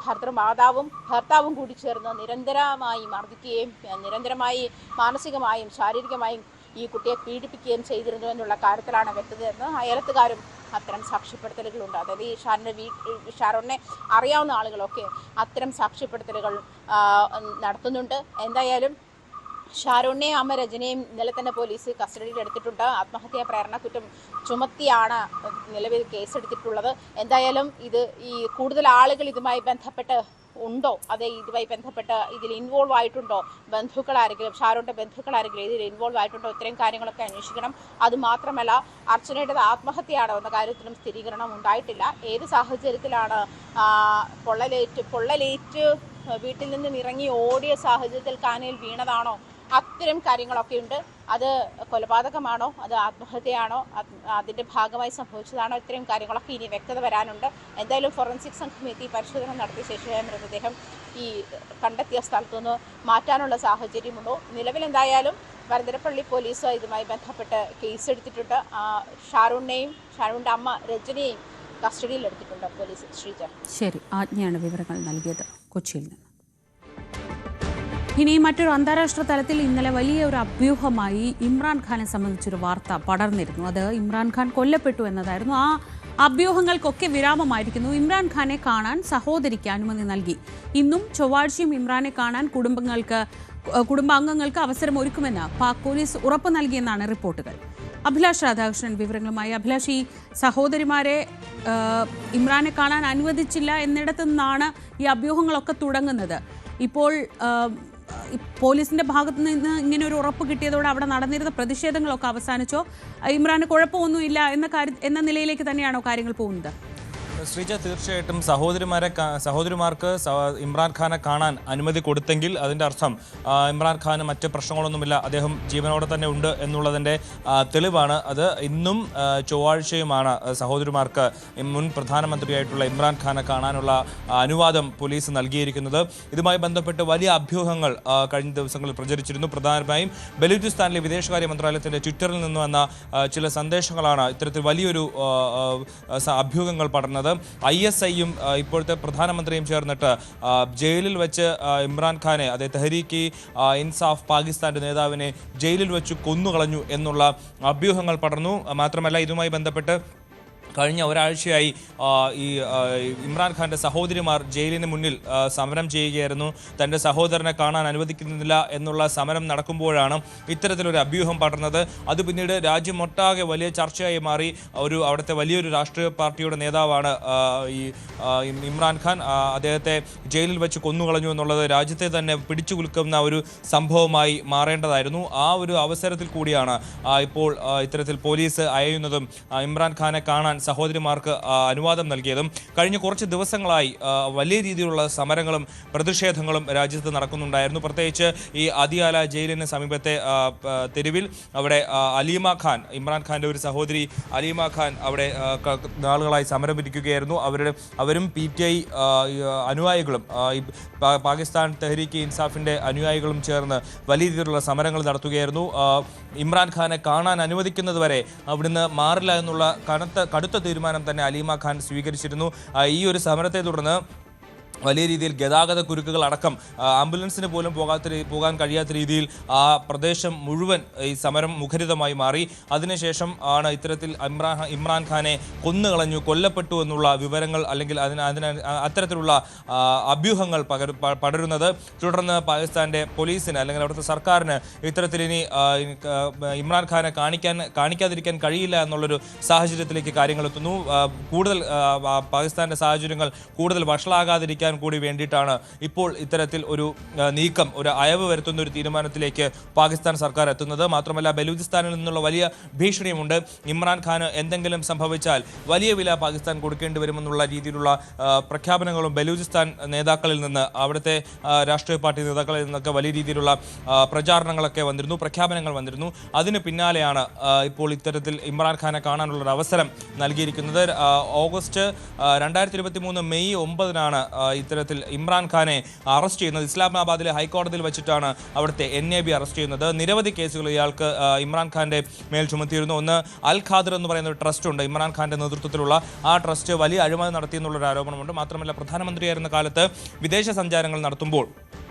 ഭർത്താവും കൂടി ചേർന്ന് നിരന്തരമായി മർദ്ദിക്കുകയും നിരന്തരമായി മാനസികമായും ശാരീരികമായും ഈ കുട്ടിയെ പീഡിപ്പിക്കുകയും ചെയ്തിരുന്നു എന്നുള്ള കാര്യത്തിലാണ് വ്യക്തതയെന്ന് അയലത്തുകാരും അത്തരം സാക്ഷ്യപ്പെടുത്തലുകളുണ്ട്. അതായത് ഈ ഷാരൂണിനെ അറിയാവുന്ന ആളുകളൊക്കെ അത്തരം സാക്ഷ്യപ്പെടുത്തലുകൾ നടത്തുന്നുണ്ട്. എന്തായാലും ഷാരൂണിനെയും അമ്മ രജനിയെയും ഇന്നലെ തന്നെ പോലീസ് കസ്റ്റഡിയിൽ എടുത്തിട്ടുണ്ട്. ആത്മഹത്യാ പ്രേരണ കുറ്റം ചുമത്തിയാണ് നിലവിൽ കേസെടുത്തിട്ടുള്ളത്. എന്തായാലും ഈ കൂടുതൽ ആളുകൾ ഇതുമായി ബന്ധപ്പെട്ട് ഉണ്ടോ, അതെ ഇതുമായി ബന്ധപ്പെട്ട് ഇതിൽ ഇൻവോൾവ് ആയിട്ടുണ്ടോ, ഷാരൂണിൻ്റെ ബന്ധുക്കൾ ആരെങ്കിലും ഇതിൽ ഇൻവോൾവ് ആയിട്ടുണ്ടോ, ഇത്രയും കാര്യങ്ങളൊക്കെ അന്വേഷിക്കണം. അതുമാത്രമല്ല, അർച്ചനയുടേത് ആത്മഹത്യയാണോ എന്ന കാര്യത്തിലും സ്ഥിരീകരണം ഉണ്ടായിട്ടില്ല. ഏത് സാഹചര്യത്തിലാണ് പൊള്ളലേറ്റ് വീട്ടിൽ നിന്നും ഇറങ്ങി ഓടിയ സാഹചര്യത്തിൽ കാനയിൽ വീണതാണോ, അത്തരം കാര്യങ്ങളൊക്കെ ഉണ്ട്. അത് കൊലപാതകമാണോ, അത് ആത്മഹത്യയാണോ, അതിൻ്റെ ഭാഗമായി സംഭവിച്ചതാണോ, ഇത്തരം കാര്യങ്ങളൊക്കെ ഇനി വ്യക്തത വരാനുണ്ട്. എന്തായാലും ഫോറൻസിക് സംഘം എത്തി പരിശോധന നടത്തിയ ശേഷം മൃതദേഹം ഈ കണ്ടെത്തിയ സ്ഥലത്തുനിന്ന് മാറ്റാനുള്ള സാഹചര്യമുണ്ടോ. നിലവിലെന്തായാലും വരന്തരപ്പള്ളി പോലീസ് ഇതുമായി ബന്ധപ്പെട്ട് കേസെടുത്തിട്ടുണ്ട്. ഷാരൂണിൻ്റെ അമ്മ രജനിയെയും കസ്റ്റഡിയിൽ എടുത്തിട്ടുണ്ട് പോലീസ്. ശ്രീജ, ശരി, ആജ്ഞയാണ് വിവരങ്ങൾ നൽകിയത് കൊച്ചിയിൽ നിന്ന്. ഇനി മറ്റൊരു അന്താരാഷ്ട്ര തലത്തിൽ ഇന്നലെ വലിയ ഒരു അഭ്യൂഹമായി ഇമ്രാൻഖാനെ സംബന്ധിച്ചൊരു വാർത്ത പടർന്നിരുന്നു. അത് ഇമ്രാൻഖാൻ കൊല്ലപ്പെട്ടു എന്നതായിരുന്നു. ആ അഭ്യൂഹങ്ങൾക്കൊക്കെ വിരാമമായിരിക്കുന്നു. ഇമ്രാൻഖാനെ കാണാൻ സഹോദരിക്ക് അനുമതി നൽകി. ഇന്നും ചൊവ്വാഴ്ചയും ഇമ്രാനെ കാണാൻ കുടുംബാംഗങ്ങൾക്ക് അവസരം ഒരുക്കുമെന്ന് പാക് പോലീസ് ഉറപ്പ് നൽകിയെന്നാണ് റിപ്പോർട്ടുകൾ. അഭിലാഷ് രാധാകൃഷ്ണൻ വിവരങ്ങളുമായി. അഭിലാഷ്, ഈ സഹോദരിമാരെ ഇമ്രാനെ കാണാൻ അനുവദിച്ചില്ല എന്നിടത്തു നിന്നാണ് ഈ അഭ്യൂഹങ്ങളൊക്കെ തുടങ്ങുന്നത്. ഇപ്പോൾ പോലീസിന്റെ ഭാഗത്ത് നിന്ന് ഇങ്ങനെ ഒരു ഉറപ്പ് കിട്ടിയതോടെ അവിടെ നടന്നിരുന്ന പ്രതിഷേധങ്ങളൊക്കെ അവസാനിച്ചോ? ഇമ്രാന് കുഴപ്പമൊന്നുമില്ല എന്ന നിലയിലേക്ക് തന്നെയാണോ കാര്യങ്ങൾ പോകുന്നത്? ശ്രീജ, തീർച്ചയായിട്ടും സഹോദരിമാർക്ക് ഇമ്രാൻഖാനെ കാണാൻ അനുമതി കൊടുത്തെങ്കിൽ അതിൻ്റെ അർത്ഥം ഇമ്രാൻഖാന് മറ്റ് പ്രശ്നങ്ങളൊന്നുമില്ല, അദ്ദേഹം ജീവനോടെ തന്നെ ഉണ്ട് എന്നുള്ളതിൻ്റെ തെളിവാണ് അത്. ഇന്നും ചൊവ്വാഴ്ചയുമാണ് സഹോദരിമാർക്ക് മുൻ പ്രധാനമന്ത്രിയായിട്ടുള്ള ഇമ്രാൻഖാനെ കാണാനുള്ള അനുവാദം പോലീസ് നൽകിയിരിക്കുന്നത്. ഇതുമായി ബന്ധപ്പെട്ട് വലിയ അഭ്യൂഹങ്ങൾ കഴിഞ്ഞ ദിവസങ്ങളിൽ പ്രചരിച്ചിരുന്നു. പ്രധാനമായും ബലൂചിസ്ഥാനിലെ വിദേശകാര്യ മന്ത്രാലയത്തിൻ്റെ ട്വിറ്ററിൽ നിന്ന് വന്ന ചില സന്ദേശങ്ങളാണ് ഇത്തരത്തിൽ വലിയൊരു അഭ്യൂഹങ്ങൾ പടർന്നത്. ISIയും ഇപ്പോഴത്തെ പ്രധാനമന്ത്രിയും ചേർന്നിട്ട് ജയിലിൽ വെച്ച് ഇമ്രാൻഖാനെ, അതായത് തെഹരീക്ക് ഇൻസാഫ് പാകിസ്ഥാന്റെ നേതാവിനെ ജയിലിൽ വെച്ച് കൊന്നുകളഞ്ഞു എന്നുള്ള അഭ്യൂഹങ്ങൾ പടർന്നു. മാത്രമല്ല, ഇതുമായി ബന്ധപ്പെട്ട് കഴിഞ്ഞ ഒരാഴ്ചയായി ഈ ഇമ്രാൻഖാൻ്റെ സഹോദരിമാർ ജയിലിന് മുന്നിൽ സമരം ചെയ്യുകയായിരുന്നു. തൻ്റെ സഹോദരനെ കാണാൻ അനുവദിക്കുന്നില്ല എന്നുള്ള സമരം നടക്കുമ്പോഴാണ് ഇത്തരത്തിലൊരു അഭ്യൂഹം പടർന്നത്. അത് പിന്നീട് രാജ്യമൊട്ടാകെ വലിയ ചർച്ചയായി മാറി. അവിടുത്തെ വലിയൊരു രാഷ്ട്രീയ പാർട്ടിയുടെ നേതാവാണ് ഈ ഇമ്രാൻഖാൻ. അദ്ദേഹത്തെ ജയിലിൽ വെച്ച് കൊന്നുകളഞ്ഞു എന്നുള്ളത് രാജ്യത്തെ തന്നെ പിടിച്ചു കുലുക്കുന്ന ഒരു സംഭവമായി മാറേണ്ടതായിരുന്നു. ആ ഒരു അവസരത്തിൽ കൂടിയാണ് ഇപ്പോൾ ഇത്തരത്തിൽ പോലീസ് അയയുന്നതും ഇമ്രാൻഖാനെ കാണാൻ സഹോദരിമാർക്ക് അനുവാദം നൽകിയതും. കഴിഞ്ഞ കുറച്ച് ദിവസങ്ങളായി വലിയ രീതിയിലുള്ള സമരങ്ങളും പ്രതിഷേധങ്ങളും രാജ്യത്ത് നടക്കുന്നുണ്ടായിരുന്നു. പ്രത്യേകിച്ച് ഈ അദിയാല ജയിലിന് സമീപത്തെ തെരുവിൽ അവിടെ അലീമ ഖാൻ, ഇമ്രാൻഖാൻ്റെ ഒരു സഹോദരി അലീമ ഖാൻ അവിടെ നാളുകളായി സമരമിരിക്കുകയായിരുന്നു. അവരും PTI അനുയായികളും പാകിസ്ഥാൻ തെഹരീക്ക് ഇൻസാഫിൻ്റെ അനുയായികളും ചേർന്ന് വലിയ രീതിയിലുള്ള സമരങ്ങൾ നടത്തുകയായിരുന്നു. ഇമ്രാൻഖാനെ കാണാൻ അനുവദിക്കുന്നതുവരെ അവിടുന്ന് മാറില്ല എന്നുള്ള കടുത്ത തീരുമാനം തന്നെ അലീമ ഖാൻ സ്വീകരിച്ചിരുന്നു. ഈ ഒരു സമരത്തെ തുടർന്ന് വലിയ രീതിയിൽ ഗതാഗത കുരുക്കുകൾ അടക്കം ആംബുലൻസിന് പോലും പോകാൻ കഴിയാത്ത രീതിയിൽ ആ പ്രദേശം മുഴുവൻ ഈ സമരം മുഖരിതമായി മാറി. അതിനുശേഷം ആണ് ഇത്തരത്തിൽ ഇമ്രാൻഖാനെ കൊല്ലപ്പെട്ടു എന്നുള്ള വിവരങ്ങൾ അല്ലെങ്കിൽ അത്തരത്തിലുള്ള അഭ്യൂഹങ്ങൾ പടരുന്നത്. തുടർന്ന് പാകിസ്ഥാൻ്റെ പോലീസിന് അല്ലെങ്കിൽ അവിടുത്തെ സർക്കാരിന് ഇത്തരത്തിൽ ഇനി ഇമ്രാൻഖാനെ കാണിക്കാതിരിക്കാൻ കഴിയില്ല എന്നുള്ളൊരു സാഹചര്യത്തിലേക്ക് കാര്യങ്ങൾ എത്തുന്നു. കൂടുതൽ പാകിസ്ഥാൻ്റെ സാഹചര്യങ്ങൾ കൂടുതൽ വഷളാകാതിരിക്കാൻ കൂടി വേണ്ടിയിട്ടാണ് ഇപ്പോൾ ഇത്തരത്തിൽ ഒരു നീക്കം, ഒരു അയവ് വരുത്തുന്ന ഒരു തീരുമാനത്തിലേക്ക് പാകിസ്ഥാൻ സർക്കാർ എത്തുന്നത്. മാത്രമല്ല, ബലൂചിസ്ഥാനിൽ നിന്നുള്ള വലിയ ഭീഷണിയുമുണ്ട്. ഇമ്രാൻഖാന് എന്തെങ്കിലും സംഭവിച്ചാൽ വലിയ വില പാകിസ്ഥാൻ കൊടുക്കേണ്ടി വരുമെന്നുള്ള രീതിയിലുള്ള പ്രഖ്യാപനങ്ങളും ബലൂചിസ്ഥാൻ നേതാക്കളിൽ നിന്ന്, അവിടുത്തെ രാഷ്ട്രീയ പാർട്ടി നേതാക്കളിൽ നിന്നൊക്കെ വലിയ രീതിയിലുള്ള പ്രചാരണങ്ങളൊക്കെ വന്നിരുന്നു, പ്രഖ്യാപനങ്ങൾ വന്നിരുന്നു. അതിന് പിന്നാലെയാണ് ഇപ്പോൾ ഇത്തരത്തിൽ ഇമ്രാൻഖാനെ കാണാനുള്ളൊരു അവസരം നൽകിയിരിക്കുന്നത്. ഓഗസ്റ്റ് 2023 മെയ് 9-നാണ് ഇത്തരത്തിൽ ഇമ്രാൻഖാനെ അറസ്റ്റ് ചെയ്യുന്നത്. ഇസ്ലാമാബാദിലെ ഹൈക്കോടതിയിൽ വെച്ചിട്ടാണ് അവിടുത്തെ NAB അറസ്റ്റ് ചെയ്യുന്നത്. നിരവധി കേസുകൾ ഇയാൾക്ക് ഇമ്രാൻഖാന്റെ മേൽ ചുമത്തിയിരുന്നു. ഒന്ന്, അൽ ഖാദർ എന്ന് പറയുന്ന ഒരു ട്രസ്റ്റ് ഉണ്ട്, ഇമ്രാൻഖാന്റെ നേതൃത്വത്തിലുള്ള ആ ട്രസ്റ്റ് വലിയ അഴിമതി നടത്തിയെന്നുള്ളൊരു ആരോപണമുണ്ട്. മാത്രമല്ല, പ്രധാനമന്ത്രിയായിരുന്ന കാലത്ത് വിദേശ സഞ്ചാരങ്ങൾ നടത്തുമ്പോൾ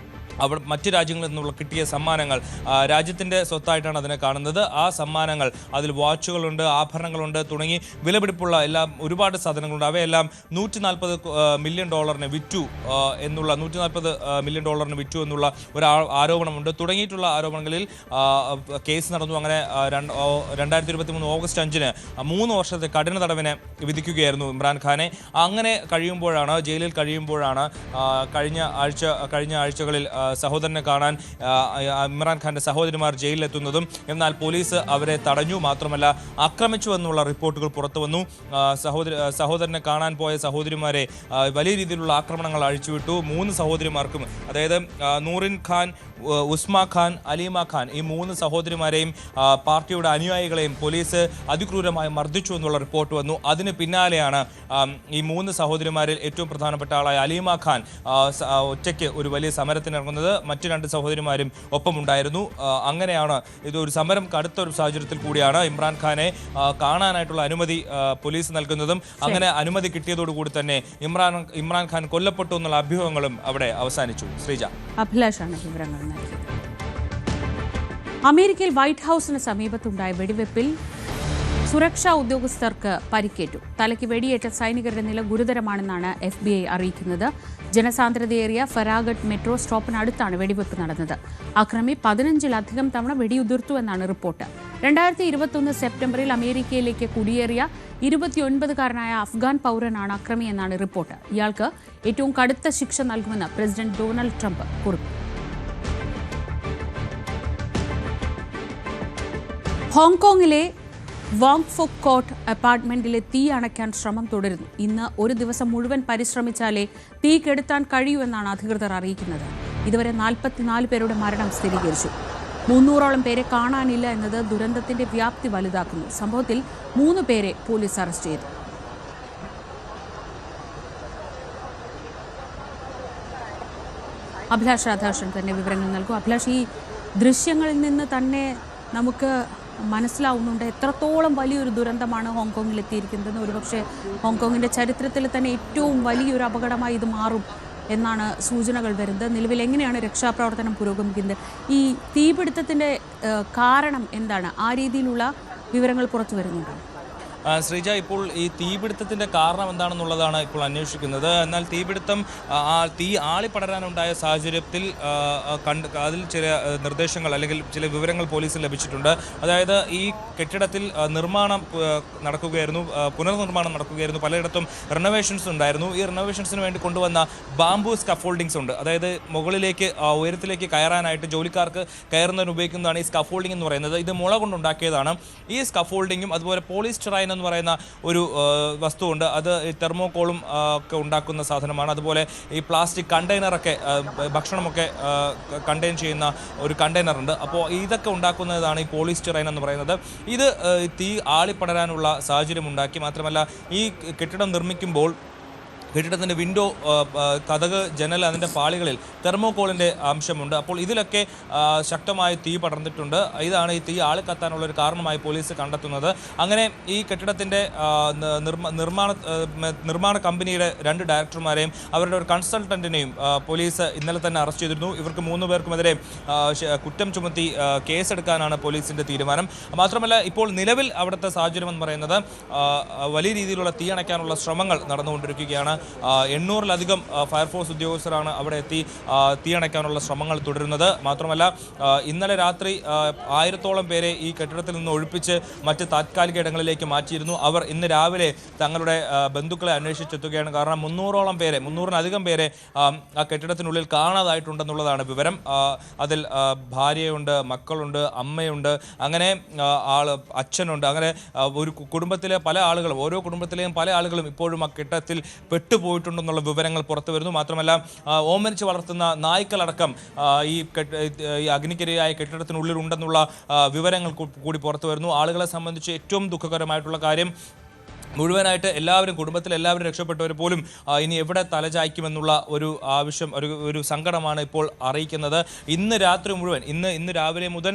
അവിടെ മറ്റ് രാജ്യങ്ങളിൽ നിന്നുള്ള കിട്ടിയ സമ്മാനങ്ങൾ രാജ്യത്തിൻ്റെ സ്വത്തായിട്ടാണ് അതിനെ കാണുന്നത്. ആ സമ്മാനങ്ങൾ, അതിൽ വാച്ചുകളുണ്ട്, ആഭരണങ്ങളുണ്ട്, തുടങ്ങി വിലപിടിപ്പുള്ള ഒരുപാട് സാധനങ്ങളുണ്ട്. അവയെല്ലാം $140 മില്യൺ വിറ്റു എന്നുള്ള $140 മില്യൺ വിറ്റു എന്നുള്ള ഒരു ആരോപണമുണ്ട്. തുടങ്ങിയിട്ടുള്ള ആരോപണങ്ങളിൽ കേസ് നടന്നു. അങ്ങനെ 2023 ഓഗസ്റ്റ് 5-ന് 3 വർഷത്തെ കഠിന തടവിന് വിധിക്കുകയായിരുന്നു ഇമ്രാൻഖാനെ. അങ്ങനെ കഴിയുമ്പോഴാണ്, ജയിലിൽ കഴിയുമ്പോഴാണ് കഴിഞ്ഞ ആഴ്ചകളിൽ സഹോദരനെ കാണാൻ ഇമ്രാൻഖാന്റെ സഹോദരിമാർ ജയിലിലെത്തുന്നതും. എന്നാൽ പോലീസ് അവരെ തടഞ്ഞു. മാത്രമല്ല, ആക്രമിച്ചു എന്നുള്ള റിപ്പോർട്ടുകൾ പുറത്തു വന്നു. സഹോദരനെ കാണാൻ പോയ സഹോദരിമാരെ വലിയ രീതിയിലുള്ള ആക്രമണങ്ങൾ അഴിച്ചുവിട്ടു. 3 സഹോദരിമാർക്കും, അതായത് നൂറിൻ ഖാൻ, ഉസ്മ ഖാൻ, അലീമ ഖാൻ, ഈ 3 സഹോദരിമാരെയും പാർട്ടിയുടെ അനുയായികളെയും പോലീസ് അതിക്രൂരമായി മർദ്ദിച്ചു എന്നുള്ള റിപ്പോർട്ട് വന്നു. അതിന് പിന്നാലെയാണ് ഈ 3 സഹോദരിമാരിൽ ഏറ്റവും പ്രധാനപ്പെട്ട ആളായ അലീമ ഖാൻ ഒറ്റയ്ക്ക് ഒരു വലിയ സമരത്തിനിറങ്ങുന്നത്. മറ്റു 2 സഹോദരിമാരും ഒപ്പമുണ്ടായിരുന്നു. അങ്ങനെയാണ് ഇതൊരു സമരം കടുത്ത ഒരു സാഹചര്യത്തിൽ കൂടിയാണ് ഇമ്രാൻഖാനെ കാണാനായിട്ടുള്ള അനുമതി പോലീസ് നൽകുന്നതും. അങ്ങനെ അനുമതി കിട്ടിയതോടുകൂടി തന്നെ ഇമ്രാൻഖാൻ കൊല്ലപ്പെട്ടു എന്നുള്ള അഭ്യൂഹങ്ങളും അവിടെ അവസാനിച്ചു. ശ്രീജ, അഭിലാഷാണ് വിവരങ്ങൾ നൽകിയത്. അമേരിക്കയിൽ വൈറ്റ് ഹൗസിന് സമീപത്തുണ്ടായ വെടിവെപ്പിൽ സുരക്ഷാ ഉദ്യോഗസ്ഥർക്ക് പരിക്കേറ്റു. തലയ്ക്ക് വെടിയേറ്റ സൈനികരുടെ നില ഗുരുതരമാണെന്നാണ് FBI അറിയിക്കുന്നത്. ജനസാന്ദ്രതയേറിയ ഫരാഗഡ് മെട്രോ സ്റ്റോപ്പിനടുത്താണ് വെടിവെപ്പ് നടന്നത്. അക്രമി 15-ലധികം തവണ വെടിയുതിർത്തുവെന്നാണ് റിപ്പോർട്ട്. 2021 സെപ്റ്റംബറിൽ അമേരിക്കയിലേക്ക് കുടിയേറിയ 29-കാരനായ അഫ്ഗാൻ പൗരനാണ് അക്രമിയെന്നാണ് റിപ്പോർട്ട്. ഇയാൾക്ക് ഏറ്റവും കടുത്ത ശിക്ഷ നൽകുമെന്ന് പ്രസിഡന്റ് ഡൊണാൾഡ് ട്രംപ് കുറിച്ചു. ഹോങ്കോങ്ങിലെ വോങ് ഫുക് കോട്ട് അപ്പാർട്ട്മെന്റിലെ തീ അണയ്ക്കാൻ ശ്രമം തുടരുന്നു. ഇന്ന് ഒരു ദിവസം മുഴുവൻ പരിശ്രമിച്ചാലേ തീ കെടുത്താൻ കഴിയൂ എന്നാണ് അധികൃതർ അറിയിക്കുന്നത്. ഇതുവരെ 44 പേരുടെ മരണം സ്ഥിരീകരിച്ചു. 300ഓളം പേരെ കാണാനില്ല എന്നത് ദുരന്തത്തിന്റെ വ്യാപ്തി വലുതാക്കുന്നു. സംഭവത്തിൽ 3 പേരെ പോലീസ് അറസ്റ്റ് ചെയ്തു. അഭിലാഷ് രാധാകൃഷ്ണൻ തന്നെ വിവരങ്ങൾ നൽകും. അഭിലാഷ്, ഈ ദൃശ്യങ്ങളിൽ നിന്ന് തന്നെ നമുക്ക് മനസ്സിലാവുന്നുണ്ട് എത്രത്തോളം വലിയൊരു ദുരന്തമാണ് ഹോങ്കോങ്ങിൽ എത്തിയിരിക്കുന്നതെന്ന്. ഒരുപക്ഷെ ഹോങ്കോങ്ങിൻ്റെ ചരിത്രത്തിൽ തന്നെ ഏറ്റവും വലിയൊരു അപകടമായി ഇത് മാറും എന്നാണ് സൂചനകൾ വരുന്നത്. നിലവിൽ എങ്ങനെയാണ് രക്ഷാപ്രവർത്തനം പുരോഗമിക്കുന്നത്? ഈ തീപിടുത്തത്തിൻ്റെ കാരണം എന്താണ്? ആ രീതിയിലുള്ള വിവരങ്ങൾ പുറത്തു വരുന്നുണ്ട്. ശ്രീജ, ഇപ്പോൾ ഈ തീപിടുത്തത്തിൻ്റെ കാരണം എന്താണെന്നുള്ളതാണ് ഇപ്പോൾ അന്വേഷിക്കുന്നത്. എന്നാൽ തീപിടുത്തം തീ ആളിപ്പടരാനുണ്ടായ സാഹചര്യത്തിൽ അതിൽ ചില നിർദ്ദേശങ്ങൾ അല്ലെങ്കിൽ ചില വിവരങ്ങൾ പോലീസിന് ലഭിച്ചിട്ടുണ്ട്. അതായത് ഈ കെട്ടിടത്തിൽ പുനർനിർമ്മാണം നടക്കുകയായിരുന്നു. പലയിടത്തും റിനോവേഷൻസ് ഉണ്ടായിരുന്നു. ഈ റിനോവേഷൻസിന് വേണ്ടി കൊണ്ടുവന്ന ബാംബു സ്കഫോൾഡിങ്സ് ഉണ്ട്. അതായത് മുകളിലേക്ക് ഉയരത്തിലേക്ക് കയറാനായിട്ട് ജോലിക്കാർക്ക് കയറുന്നതിന് ഉപയോഗിക്കുന്നതാണ് ഈ സ്കഫോൾഡിംഗ് എന്ന് പറയുന്നത്. ഇത് മുള കൊണ്ടുണ്ടാക്കിയതാണ്. ഈ സ്കഫോൾഡിങ്ങും അതുപോലെ പോളിസ്റ്ററൈൻ എന്ന് പറയുന്ന ഒരു വസ്തുവുണ്ട്. അത് തെർമോകോളും ഒക്കെ ഉണ്ടാക്കുന്ന സാധനമാണ്. അതുപോലെ ഈ പ്ലാസ്റ്റിക് കണ്ടെയ്നറൊക്കെ ഭക്ഷണമൊക്കെ കണ്ടെയ്ൻ ചെയ്യുന്ന ഒരു കണ്ടെയ്നറുണ്ട്. അപ്പോൾ ഇതൊക്കെ ഉണ്ടാക്കുന്നതാണ് ഈ പോളിസ്റ്ററൈൻ എന്ന് പറയുന്നത്. ഇത് തീ ആളിപ്പടരാനുള്ള സാഹചര്യം ഉണ്ടാക്കി. മാത്രമല്ല ഈ കെട്ടിടം നിർമ്മിക്കുമ്പോൾ കെട്ടിടത്തിൻ്റെ വിൻഡോ, കതക്, ജനൽ, അതിൻ്റെ പാളികളിൽ തെർമോകോളിൻ്റെ അംശമുണ്ട്. അപ്പോൾ ഇതിലൊക്കെ ശക്തമായി തീ പടർന്നിട്ടുണ്ട്. ഇതാണ് ഈ തീ ആളിക്കത്താനുള്ളൊരു കാരണമായി പോലീസ് കണ്ടെത്തുന്നത്. അങ്ങനെ ഈ കെട്ടിടത്തിൻ്റെ നിർമ്മാണ കമ്പനിയുടെ 2 ഡയറക്ടർമാരെയും അവരുടെ ഒരു കൺസൾട്ടൻറ്റിനെയും പോലീസ് ഇന്നലെ തന്നെ അറസ്റ്റ് ചെയ്തിരുന്നു. ഇവർക്ക് 3 പേർക്കുമെതിരെ കുറ്റം ചുമത്തി കേസെടുക്കാനാണ് പോലീസിൻ്റെ തീരുമാനം. മാത്രമല്ല ഇപ്പോൾ നിലവിൽ അവിടുത്തെ സാഹചര്യം എന്ന് പറയുന്നത് വലിയ രീതിയിലുള്ള തീ അണയ്ക്കാനുള്ള ശ്രമങ്ങൾ നടന്നുകൊണ്ടിരിക്കുകയാണ്. 800-ലധികം ഫയർഫോഴ്സ് ഉദ്യോഗസ്ഥരാണ് അവിടെ എത്തി തീയണയ്ക്കാനുള്ള ശ്രമങ്ങൾ തുടരുന്നത്. മാത്രമല്ല ഇന്നലെ രാത്രി 1000-ഓളം പേരെ ഈ കെട്ടിടത്തിൽ നിന്ന് ഒഴിപ്പിച്ച് മറ്റ് താത്കാലിക ഇടങ്ങളിലേക്ക് മാറ്റിയിരുന്നു. അവർ ഇന്ന് രാവിലെ തങ്ങളുടെ ബന്ധുക്കളെ അന്വേഷിച്ചെത്തുകയാണ്. കാരണം 300-ലധികം പേരെ ആ കെട്ടിടത്തിനുള്ളിൽ കാണാതായിട്ടുണ്ടെന്നുള്ളതാണ് വിവരം. അതിൽ ഭാര്യയുണ്ട്, മക്കളുണ്ട്, അമ്മയുണ്ട്, അങ്ങനെ അച്ഛനുണ്ട്. അങ്ങനെ ഒരു കുടുംബത്തിലെ പല ആളുകളും, ഓരോ കുടുംബത്തിലെയും പല ആളുകളും ഇപ്പോഴും ആ കെട്ടിടത്തിൽ പെട്ടുപോയിട്ടുണ്ടെന്നുള്ള വിവരങ്ങൾ പുറത്തു വരുന്നു. മാത്രമല്ല ഓമനിച്ച് വളർത്തുന്ന നായ്ക്കളടക്കം ഈ അഗ്നിക്കിരയായ കെട്ടിടത്തിനുള്ളിൽ ഉണ്ടെന്നുള്ള വിവരങ്ങൾ കൂടി പുറത്തു വരുന്നു. ആളുകളെ സംബന്ധിച്ച് ഏറ്റവും ദുഃഖകരമായിട്ടുള്ള കാര്യം മുഴുവനായിട്ട് കുടുംബത്തിൽ എല്ലാവരും രക്ഷപ്പെട്ടവർ പോലും ഇനി എവിടെ തലചായ്ക്കുമെന്നുള്ള ഒരു ആവശ്യം, ഒരു സങ്കടമാണ് ഇപ്പോൾ അറിയിക്കുന്നത്. ഇന്ന് രാത്രി മുഴുവൻ, ഇന്ന് രാവിലെ മുതൽ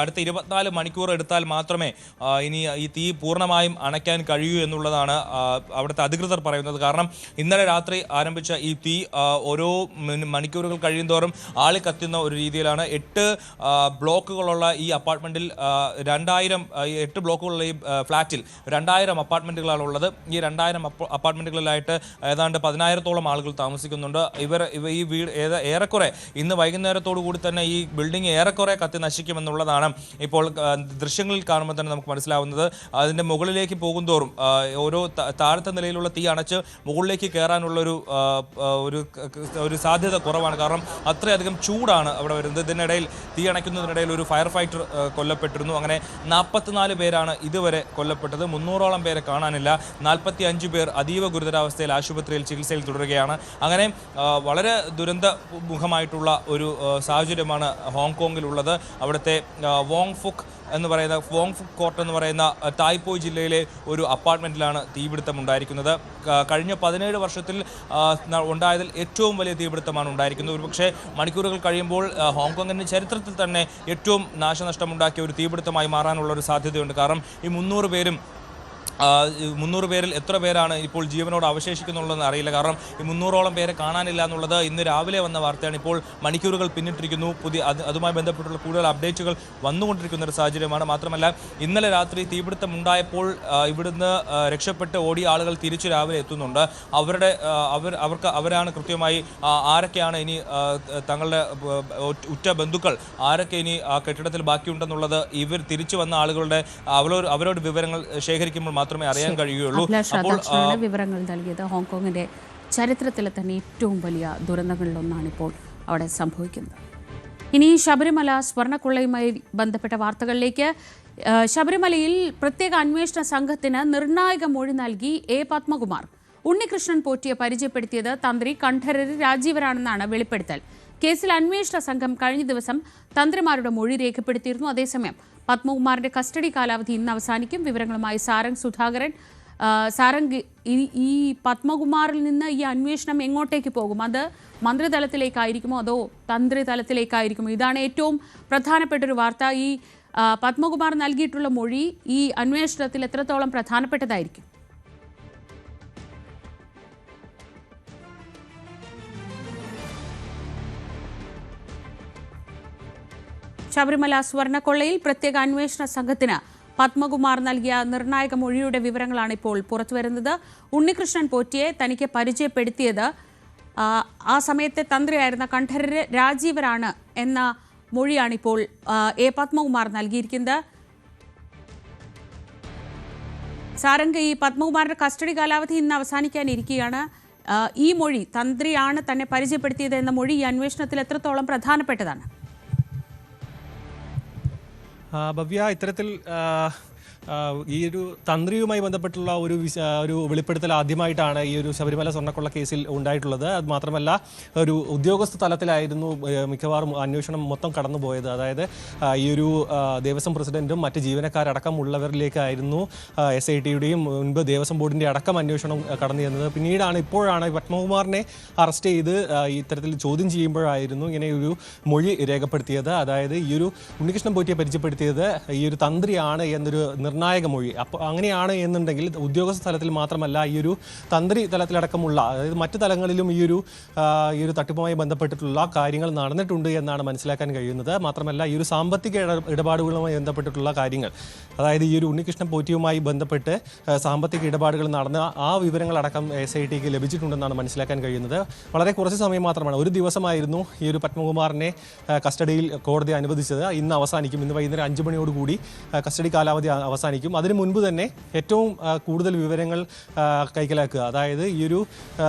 അടുത്ത 24 മണിക്കൂർ എടുത്താൽ മാത്രമേ ഇനി ഈ തീ പൂർണ്ണമായും അണയ്ക്കാൻ കഴിയൂ എന്നുള്ളതാണ് അവിടുത്തെ അധികൃതർ പറയുന്നത്. കാരണം ഇന്നലെ രാത്രി ആരംഭിച്ച ഈ തീ ഓരോ മണിക്കൂറുകൾ കഴിയുന്തോറും ആളിക്കത്തുന്ന ഒരു രീതിയിലാണ്. 8 ബ്ലോക്കുകളുള്ള ഈ അപ്പാർട്ട്മെൻറ്റിൽ 8 ബ്ലോക്കുകളുള്ള ഈ ഫ്ലാറ്റിൽ 2000 അപ്പാർട്ട്മെൻറ്റുകളാണ് ഉള്ളത്. ഈ 2000 അപ്പാർട്ട്മെൻറ്റുകളിലായിട്ട് ഏതാണ്ട് 10,000-ഓളം ആളുകൾ താമസിക്കുന്നുണ്ട്. ഈ വീട് ഏറെക്കുറെ ഇന്ന് വൈകുന്നേരത്തോടു കൂടി തന്നെ ഈ ബിൽഡിംഗ് ഏറെക്കുറെ കത്തി നശിക്കുമെന്നുള്ളതാണ് ഇപ്പോൾ ദൃശ്യങ്ങളിൽ കാണുമ്പോൾ തന്നെ നമുക്ക് മനസ്സിലാവുന്നത്. അതിൻ്റെ മുകളിലേക്ക് പോകുന്തോറും ഓരോ താഴത്തെ നിലയിലുള്ള തീ അണച്ച് മുകളിലേക്ക് കയറാനുള്ളൊരു ഒരു സാധ്യത കുറവാണ്. കാരണം അത്രയധികം ചൂടാണ് അവിടെ വരുന്നത്. ഇതിനിടയിൽ തീ അണയ്ക്കുന്നതിനിടയിൽ ഒരു ഫയർ ഫൈറ്റർ കൊല്ലപ്പെട്ടിരുന്നു. അങ്ങനെ 44 പേരാണ് ഇതുവരെ കൊല്ലപ്പെട്ടത്. 300-ഓളം പേരെ കാണാനില്ല. 45 പേർ അതീവ ഗുരുതരാവസ്ഥയിൽ ആശുപത്രിയിൽ ചികിത്സയിൽ തുടരുകയാണ്. അങ്ങനെ വളരെ ദുരന്തമുഖമായിട്ടുള്ള ഒരു സാഹചര്യമാണ് ഹോങ്കോങ്ങിലുള്ളത്. അവിടുത്തെ വോങ് ഫുക് കോട്ട് എന്ന് പറയുന്ന തായ്പോയ് ജില്ലയിലെ ഒരു അപ്പാർട്ട്മെൻറ്റിലാണ് തീപിടുത്തം ഉണ്ടായിരിക്കുന്നത്. കഴിഞ്ഞ 17 വർഷത്തിൽ ഉണ്ടായതിൽ ഏറ്റവും വലിയ തീപിടുത്തമാണ് ഉണ്ടായിരിക്കുന്നത്. ഒരുപക്ഷെ മണിക്കൂറുകൾ കഴിയുമ്പോൾ ഹോങ്കോങ്ങിൻ്റെ ചരിത്രത്തിൽ തന്നെ ഏറ്റവും നാശനഷ്ടമുണ്ടാക്കിയ ഒരു തീപിടുത്തമായി മാറാനുള്ള ഒരു സാധ്യതയുണ്ട്. കാരണം ഈ 300 പേരും 300 പേരിൽ എത്ര പേരാണ് ഇപ്പോൾ ജീവനോട് അവശേഷിക്കുന്നുള്ളതെന്ന് അറിയില്ല. കാരണം ഈ 300ഓളം പേരെ കാണാനില്ല എന്നുള്ളത് ഇന്ന് രാവിലെ വന്ന വാർത്തയാണ്. ഇപ്പോൾ മണിക്കൂറുകൾ പിന്നിട്ടിരിക്കുന്നു. അതുമായി ബന്ധപ്പെട്ടുള്ള കൂടുതൽ അപ്ഡേറ്റുകൾ വന്നുകൊണ്ടിരിക്കുന്ന ഒരു സാഹചര്യമാണ്. മാത്രമല്ല ഇന്നലെ രാത്രി തീപിടുത്തം ഉണ്ടായപ്പോൾ ഇവിടുന്ന് രക്ഷപ്പെട്ട് ഓടിയ ആളുകൾ തിരിച്ചു രാവിലെ എത്തുന്നുണ്ട്. അവരാണ് കൃത്യമായി ആരൊക്കെയാണ് ഇനി തങ്ങളുടെ ഉറ്റ ബന്ധുക്കൾ ആരൊക്കെ ഇനി ആ കെട്ടിടത്തിൽ ബാക്കിയുണ്ടെന്നുള്ളത് ഇവർ തിരിച്ചു വന്ന ആളുകളുടെ അവരോട് വിവരങ്ങൾ ശേഖരിക്കുമ്പോൾ മാത്രമേ അറിയാൻ കഴിയുകയുള്ളൂ. അപ്പോൾ വിവരങ്ങൾ നൽകിയത് ഹോങ്കോങ്ങിന്റെ ചരിത്രത്തിലെ തന്നെ ഏറ്റവും വലിയ ദുരന്തങ്ങളിലൊന്നാണ് ഇപ്പോൾ അവിടെ സംഭവിക്കുന്നത്. ഇനി ശബരിമല സ്വർണ്ണക്കൊള്ളയുമായി ബന്ധപ്പെട്ട വാർത്തകളിലേക്ക്. ശബരിമലയിൽ പ്രത്യേക അന്വേഷണ സംഘത്തിന് നിർണായക മൊഴി നൽകി എ പത്മകുമാർ. ഉണ്ണികൃഷ്ണൻ പോറ്റിയെ പരിചയപ്പെടുത്തിയത് തന്ത്രി കണ്ഠരര് രാജീവരാണെന്നാണ് വെളിപ്പെടുത്തൽ. കേസിൽ അന്വേഷണ സംഘം കഴിഞ്ഞ ദിവസം തന്ത്രിമാരുടെ മൊഴി രേഖപ്പെടുത്തിയിരുന്നു. അതേസമയം പത്മകുമാറിന്റെ കസ്റ്റഡി കാലാവധി ഇന്ന് അവസാനിക്കും. വിവരങ്ങളുമായി സാരംഗ് സുധാകരൻ. സാരംഗ്, ഈ പത്മകുമാറിൽ നിന്ന് ഈ അന്വേഷണം എങ്ങോട്ടേക്ക് പോകും? അത് മന്ത്രിതലത്തിലേക്കായിരിക്കുമോ അതോ തന്ത്രി തലത്തിലേക്കായിരിക്കുമോ? ഇതാണ് ഏറ്റവും പ്രധാനപ്പെട്ടൊരു വാർത്ത. ഈ പത്മകുമാർ നൽകിയിട്ടുള്ള മൊഴി ഈ അന്വേഷണത്തിൽ എത്രത്തോളം പ്രധാനപ്പെട്ടതായിരിക്കും? ശബരിമല സ്വർണ്ണക്കൊള്ളയിൽ പ്രത്യേക അന്വേഷണ സംഘത്തിന് പത്മകുമാർ നൽകിയ നിർണായക മൊഴിയുടെ വിവരങ്ങളാണ് ഇപ്പോൾ പുറത്തുവരുന്നത്. ഉണ്ണികൃഷ്ണൻ പോറ്റിയെ തനിക്ക് പരിചയപ്പെടുത്തിയത് ആ സമയത്തെ തന്ത്രിയായിരുന്ന കണ്ഠരര് രാജീവരാണ് എന്ന മൊഴിയാണിപ്പോൾ എ പത്മകുമാർ നൽകിയിരിക്കുന്നത്. സാരംഗ്, ഈ പത്മകുമാറിന്റെ കസ്റ്റഡി കാലാവധി ഇന്ന് അവസാനിക്കാനിരിക്കുകയാണ്. ഈ മൊഴി, തന്ത്രിയാണ് തന്നെ പരിചയപ്പെടുത്തിയത് എന്ന മൊഴി ഈ അന്വേഷണത്തിൽ എത്രത്തോളം പ്രധാനപ്പെട്ടതാണ്? ഭവ്യ, ഇത്തരത്തിൽ ഈ ഒരു തന്ത്രിയുമായി ബന്ധപ്പെട്ടുള്ള ഒരു വെളിപ്പെടുത്തൽ ആദ്യമായിട്ടാണ് ഈ ഒരു ശബരിമല സ്വർണ്ണക്കൊള്ള കേസിൽ ഉണ്ടായിട്ടുള്ളത്. അത് മാത്രമല്ല, ഒരു ഉദ്യോഗസ്ഥ തലത്തിലായിരുന്നു മിക്കവാറും അന്വേഷണം മൊത്തം കടന്നുപോയത്. അതായത് ഈ ഒരു ദേവസ്വം പ്രസിഡന്റും മറ്റ് ജീവനക്കാരടക്കമുള്ളവരിലേക്കായിരുന്നു SITയുടെയും മുൻപ് ദേവസ്വം ബോർഡിൻ്റെ അടക്കം അന്വേഷണം കടന്നു ചെന്നത്. പിന്നീടാണ് ഇപ്പോഴാണ് പത്മകുമാറിനെ അറസ്റ്റ് ചെയ്ത് ഇത്തരത്തിൽ ചോദ്യം ചെയ്യുമ്പോഴായിരുന്നു ഇങ്ങനെ ഒരു മൊഴി രേഖപ്പെടുത്തിയത്. അതായത് ഈ ഒരു ഉണ്ണികൃഷ്ണൻ പോറ്റിയെ പരിചയപ്പെടുത്തിയത് ഈ ഒരു തന്ത്രിയാണ് എന്നൊരു നിർണായക മൊഴി. അപ്പോൾ അങ്ങനെയാണ് എന്നുണ്ടെങ്കിൽ ഉദ്യോഗസ്ഥ തലത്തിൽ മാത്രമല്ല, ഈ ഒരു തന്ത്രി തലത്തിലടക്കമുള്ള, അതായത് മറ്റു തലങ്ങളിലും ഈ ഒരു തട്ടിപ്പുമായി ബന്ധപ്പെട്ടിട്ടുള്ള കാര്യങ്ങൾ നടന്നിട്ടുണ്ട് എന്നാണ് മനസ്സിലാക്കാൻ കഴിയുന്നത്. മാത്രമല്ല, ഈ ഒരു സാമ്പത്തിക ഇടപാടുകളുമായി ബന്ധപ്പെട്ടിട്ടുള്ള കാര്യങ്ങൾ, അതായത് ഈ ഒരു ഉണ്ണികൃഷ്ണൻ പോറ്റിയുമായി ബന്ധപ്പെട്ട് സാമ്പത്തിക ഇടപാടുകൾ നടന്ന ആ വിവരങ്ങളടക്കം SITക്ക് ലഭിച്ചിട്ടുണ്ടെന്നാണ് മനസ്സിലാക്കാൻ കഴിയുന്നത്. വളരെ കുറച്ച് സമയം മാത്രമാണ്, ഒരു ദിവസമായിരുന്നു ഈ ഒരു പത്മകുമാറിനെ കസ്റ്റഡിയിൽ കോടതി അനുവദിച്ചത്. ഇന്ന് അവസാനിക്കും. ഇന്ന് വൈകുന്നേരം 5 മണിയോടുകൂടി കസ്റ്റഡി കാലാവധി അവസാനിക്കും. അതിനു മുൻപ് തന്നെ ഏറ്റവും കൂടുതൽ വിവരങ്ങൾ കൈക്കലാക്കുക, അതായത് ഈ ഒരു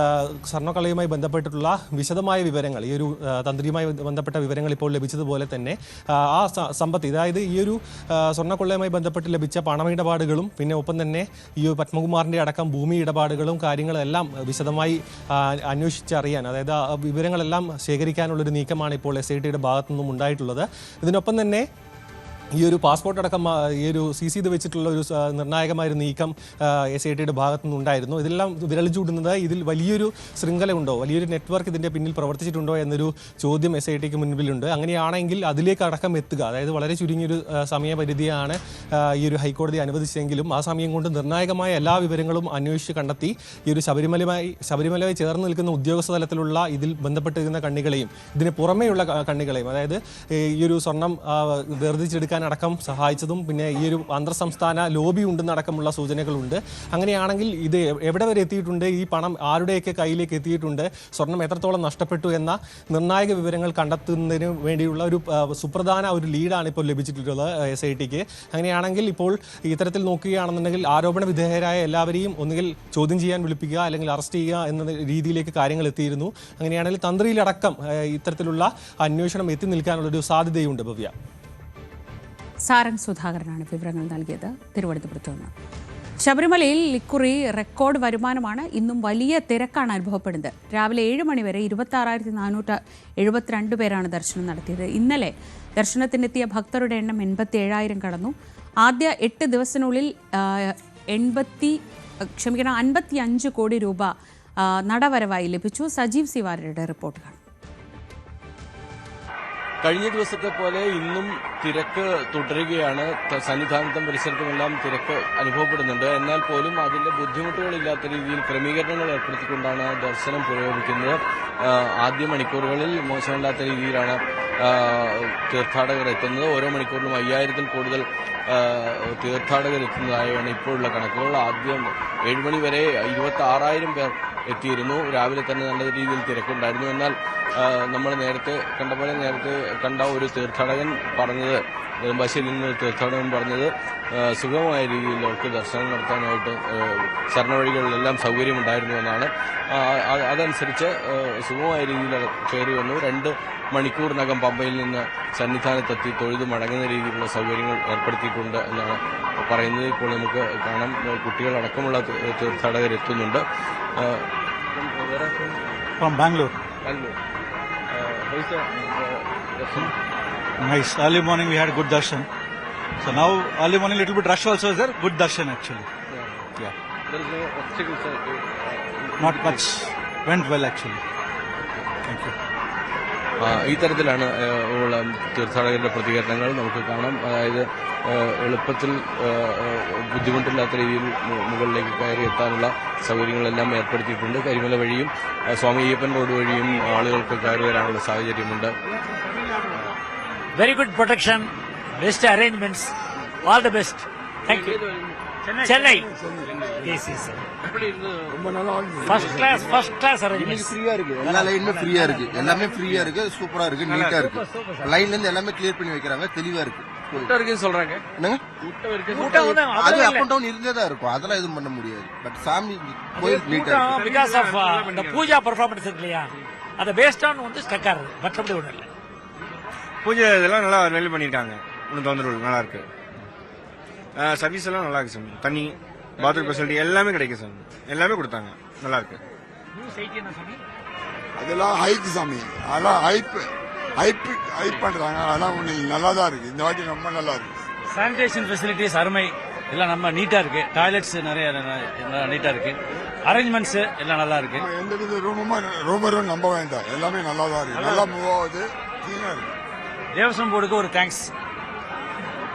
സ്വർണ്ണക്കൊള്ളയുമായി ബന്ധപ്പെട്ടിട്ടുള്ള വിശദമായ വിവരങ്ങൾ, ഈ ഒരു തന്ത്രിയുമായി ബന്ധപ്പെട്ട വിവരങ്ങൾ ഇപ്പോൾ ലഭിച്ചതുപോലെ തന്നെ ആ സമ്പത്ത്, അതായത് ഈ ഒരു സ്വർണ്ണക്കൊള്ളയുമായി ബന്ധപ്പെട്ട് ലഭിച്ച പണമിടപാടുകളും പിന്നെ ഒപ്പം തന്നെ ഈ പത്മകുമാറിൻ്റെ അടക്കം ഭൂമി ഇടപാടുകളും കാര്യങ്ങളെല്ലാം വിശദമായി അന്വേഷിച്ചറിയാൻ, അതായത് വിവരങ്ങളെല്ലാം ശേഖരിക്കാനുള്ളൊരു നീക്കമാണ് ഇപ്പോൾ SITയുടെ ഭാഗത്തു നിന്നും ഉണ്ടായിട്ടുള്ളത്. ഇതിനൊപ്പം തന്നെ ഈ ഒരു പാസ്പോർട്ട് അടക്കം ഈ ഒരു സീസ് ചെയ്ത് വെച്ചിട്ടുള്ള ഒരു നിർണായകമായൊരു നീക്കം SITയുടെ ഭാഗത്തു നിന്നുണ്ടായിരുന്നു. ഇതെല്ലാം വിരൽ ചൂടുന്നത് ഇതിൽ വലിയൊരു ശൃംഖലയുണ്ടോ, വലിയൊരു നെറ്റ്വർക്ക് ഇതിൻ്റെ പിന്നിൽ പ്രവർത്തിച്ചിട്ടുണ്ടോ എന്നൊരു ചോദ്യം SITക്ക് മുൻപിലുണ്ട്. അങ്ങനെയാണെങ്കിൽ അതിലേക്ക് അടക്കം എത്തുക, അതായത് വളരെ ചുരുങ്ങിയൊരു സമയപരിധിയാണ് ഈ ഒരു ഹൈക്കോടതി അനുവദിച്ചെങ്കിലും ആ സമയം കൊണ്ട് നിർണായകമായ എല്ലാ വിവരങ്ങളും അന്വേഷിച്ച് കണ്ടെത്തി ഈ ഒരു ശബരിമലയുമായി ചേർന്ന് നിൽക്കുന്ന ഉദ്യോഗസ്ഥ തലത്തിലുള്ള ഇതിൽ ബന്ധപ്പെട്ടിരിക്കുന്ന കണ്ണികളെയും ഇതിന് പുറമേയുള്ള കണ്ണികളെയും, അതായത് ഈ ഒരു സ്വർണം വേർതിരിച്ചെടുക്കാൻ അടക്കം സഹായിച്ചതും പിന്നെ ഈ ഒരു അന്തർ സംസ്ഥാന ലോബി ഉണ്ടെന്നടക്കമുള്ള സൂചനകളുണ്ട്. അങ്ങനെയാണെങ്കിൽ ഇത് എവിടെ വരെ എത്തിയിട്ടുണ്ട്, ഈ പണം ആരുടെയൊക്കെ കയ്യിലേക്ക് എത്തിയിട്ടുണ്ട്, സ്വർണം എത്രത്തോളം നഷ്ടപ്പെട്ടു എന്ന നിർണായക വിവരങ്ങൾ കണ്ടെത്തുന്നതിന് വേണ്ടിയുള്ള ഒരു സുപ്രധാന ഒരു ലീഡാണ് ഇപ്പോൾ ലഭിച്ചിട്ടുള്ളത് SITക്ക്. അങ്ങനെയാണെങ്കിൽ ഇപ്പോൾ ഇത്തരത്തിൽ നോക്കുകയാണെന്നുണ്ടെങ്കിൽ ആരോപണ വിധേയരായ എല്ലാവരെയും ഒന്നുകിൽ ചോദ്യം ചെയ്യാൻ വിളിപ്പിക്കുക അല്ലെങ്കിൽ അറസ്റ്റ് ചെയ്യുക എന്ന രീതിയിലേക്ക് കാര്യങ്ങൾ എത്തിയിരുന്നു. അങ്ങനെയാണെങ്കിൽ തന്ത്രിയിലടക്കം ഇത്തരത്തിലുള്ള അന്വേഷണം എത്തി നിൽക്കാനുള്ളൊരു സാധ്യതയുണ്ട്. ഭവ്യ, സാരംഗ് സുധാകരനാണ് വിവരങ്ങൾ നൽകിയത് തിരുവനന്തപുരത്ത് നിന്ന്. ശബരിമലയിൽ ഇക്കുറി റെക്കോർഡ് വരുമാനമാണ്. ഇന്നും വലിയ തിരക്കാണ് അനുഭവപ്പെടുന്നത്. രാവിലെ 7 മണി വരെ 26,472 പേരാണ് ദർശനം നടത്തിയത്. ഇന്നലെ ദർശനത്തിനെത്തിയ ഭക്തരുടെ എണ്ണം 87,000 കടന്നു. ആദ്യ 8 ദിവസത്തിനുള്ളിൽ 55 കോടി രൂപ നടവരവായി ലഭിച്ചു. സജീവ് സിവാരയുടെ റിപ്പോർട്ട് കാണാം. കഴിഞ്ഞ ദിവസത്തെ പോലെ ഇന്നും തിരക്ക് തുടരുകയാണ്. സന്നിധാനത്തും പരിസരത്തുമെല്ലാം തിരക്ക് അനുഭവപ്പെടുന്നുണ്ട്. എന്നാൽ പോലും അതിന്റെ ബുദ്ധിമുട്ടുകളില്ലാത്ത രീതിയിൽ ക്രമീകരണങ്ങൾ ഏർപ്പെടുത്തിക്കൊണ്ടാണ് ദർശനം പുരോഗമിക്കുന്നത്. ആദ്യ മണിക്കൂറുകളിൽ മോശമില്ലാത്ത രീതിയിലാണ് തീർത്ഥാടകർ എത്തുന്നത്. ഓരോ മണിക്കൂറിലും 5000-ൽ കൂടുതൽ തീർത്ഥാടകർ എത്തുന്നതായാണ് ഇപ്പോഴുള്ള കണക്കുകൾ. ആദ്യം 7 മണി വരെ 26,000 പേർ എത്തിയിരുന്നു. രാവിലെ തന്നെ നല്ല രീതിയിൽ തിരക്കുണ്ടായിരുന്നു. എന്നാൽ നമ്മൾ നേരത്തെ കണ്ട ഒരു തീർത്ഥാടകൻ പറഞ്ഞത്, നെടുമ്പാശ്ശേരിയിൽ നിന്ന് തീർത്ഥാടകൻ പറഞ്ഞത്, സുഗമമായ രീതിയിൽ അവർക്ക് ദർശനം നടത്താനായിട്ട് ശരണവഴികളിലെല്ലാം സൗകര്യമുണ്ടായിരുന്നു എന്നാണ്. അതനുസരിച്ച് സുഗമമായ രീതിയിൽ കയറി വന്നു. 2 മണിക്കൂറിനകം പമ്പയിൽ നിന്ന് സന്നിധാനത്തെത്തി തൊഴുത് മടങ്ങുന്ന രീതിയിലുള്ള സൗകര്യങ്ങൾ ഏർപ്പെടുത്തിയിട്ടുണ്ട് എന്നാണ് പറയുന്നത്. ഇപ്പോൾ നമുക്ക് കാണാം, കുട്ടികളടക്കമുള്ള തീർത്ഥാടകർ എത്തുന്നുണ്ട്. From Bangalore. Nice. Early morning we had good darshan. So now early morning little bit rush also is there. Good darshan actually. Yeah. There is no obstacles. Not much. Went well actually. Thank you. ഈ തരത്തിലാണ് ഉള്ള തീർത്ഥാടകരുടെ പ്രതികരണങ്ങൾ നമുക്ക് കാണാം. അതായത് എളുപ്പത്തിൽ ബുദ്ധിമുട്ടില്ലാത്ത രീതിയിൽ മുകളിലേക്ക് കയറി എത്താനുള്ള സൗകര്യങ്ങളെല്ലാം ഏർപ്പെടുത്തിയിട്ടുണ്ട്. കരിമല വഴിയും സ്വാമി അയ്യപ്പൻ റോഡ് വഴിയും ആളുകൾക്ക് കയറി വരാനുള്ള സാഹചര്യമുണ്ട്. Very good protection, best arrangements, all the best. Thank you. Chennai. Yes, yes. First class arrangements. எல்லா லைனுமே ஃப்ரீயா இருக்கு, எல்லாமே ஃப்ரீயா இருக்கு, சூப்பரா இருக்கு, நீட்டா இருக்கு. லைன்ல இருந்து எல்லாமே கிளியர் பண்ணி வைக்கிறாங்க, தெளிவா இருக்கு. சொல்றாங்க அது அப் அண்ட் டவுன் இருந்ததா இருக்கும், அதெல்லாம் எதுவும் பண்ண முடியாது. பட் சாமி கோயில் நீட்டா இருக்கு. Because of the puja performance இல்லையா, அது based on வந்து ஸ்டக் ஆகுது, மற்றபடி ஒன்றும் இல்லை. பூஜை இதெல்லாம் நல்லா நெல் பண்ணியிருக்காங்க, ஒன்றும் தொந்தரவு நல்லா இருக்கு. சர்வீஸ் எல்லாம் நல்லா இருக்கு சார். தண்ணி, பாத்ரூம் ஃபெசிலிட்டி எல்லாமே கிடைக்கும் சார். எல்லாமே கொடுத்தாங்க, நல்லா இருக்கு. அதெல்லாம் ஹைப் சாமி, அதெல்லாம் ஹைப் பண்றாங்க, அதெல்லாம் நல்லா தான் இருக்கு. இந்த வாட்டி ரொம்ப நல்லா இருக்கு. சானிடேஷன் ஃபெசிலிட்டிஸ் அருமை, எல்லாம் நம்ம நீட்டா இருக்கு. டாய்லெட்ஸ் நிறைய நீட்டா இருக்கு. அரேஞ்ச்மெண்ட்ஸ் எல்லாம் நல்லா இருக்கு. எந்த வித ரூமரும் நம்ப வேண்டாம், எல்லாமே நல்லா தான் இருக்கு. நல்லா மூவ் ஆகுது, கிளீனா இருக்கு. ദേവസ്വം ബോർഡുക്ക് ഒരു താങ്ക്സ്.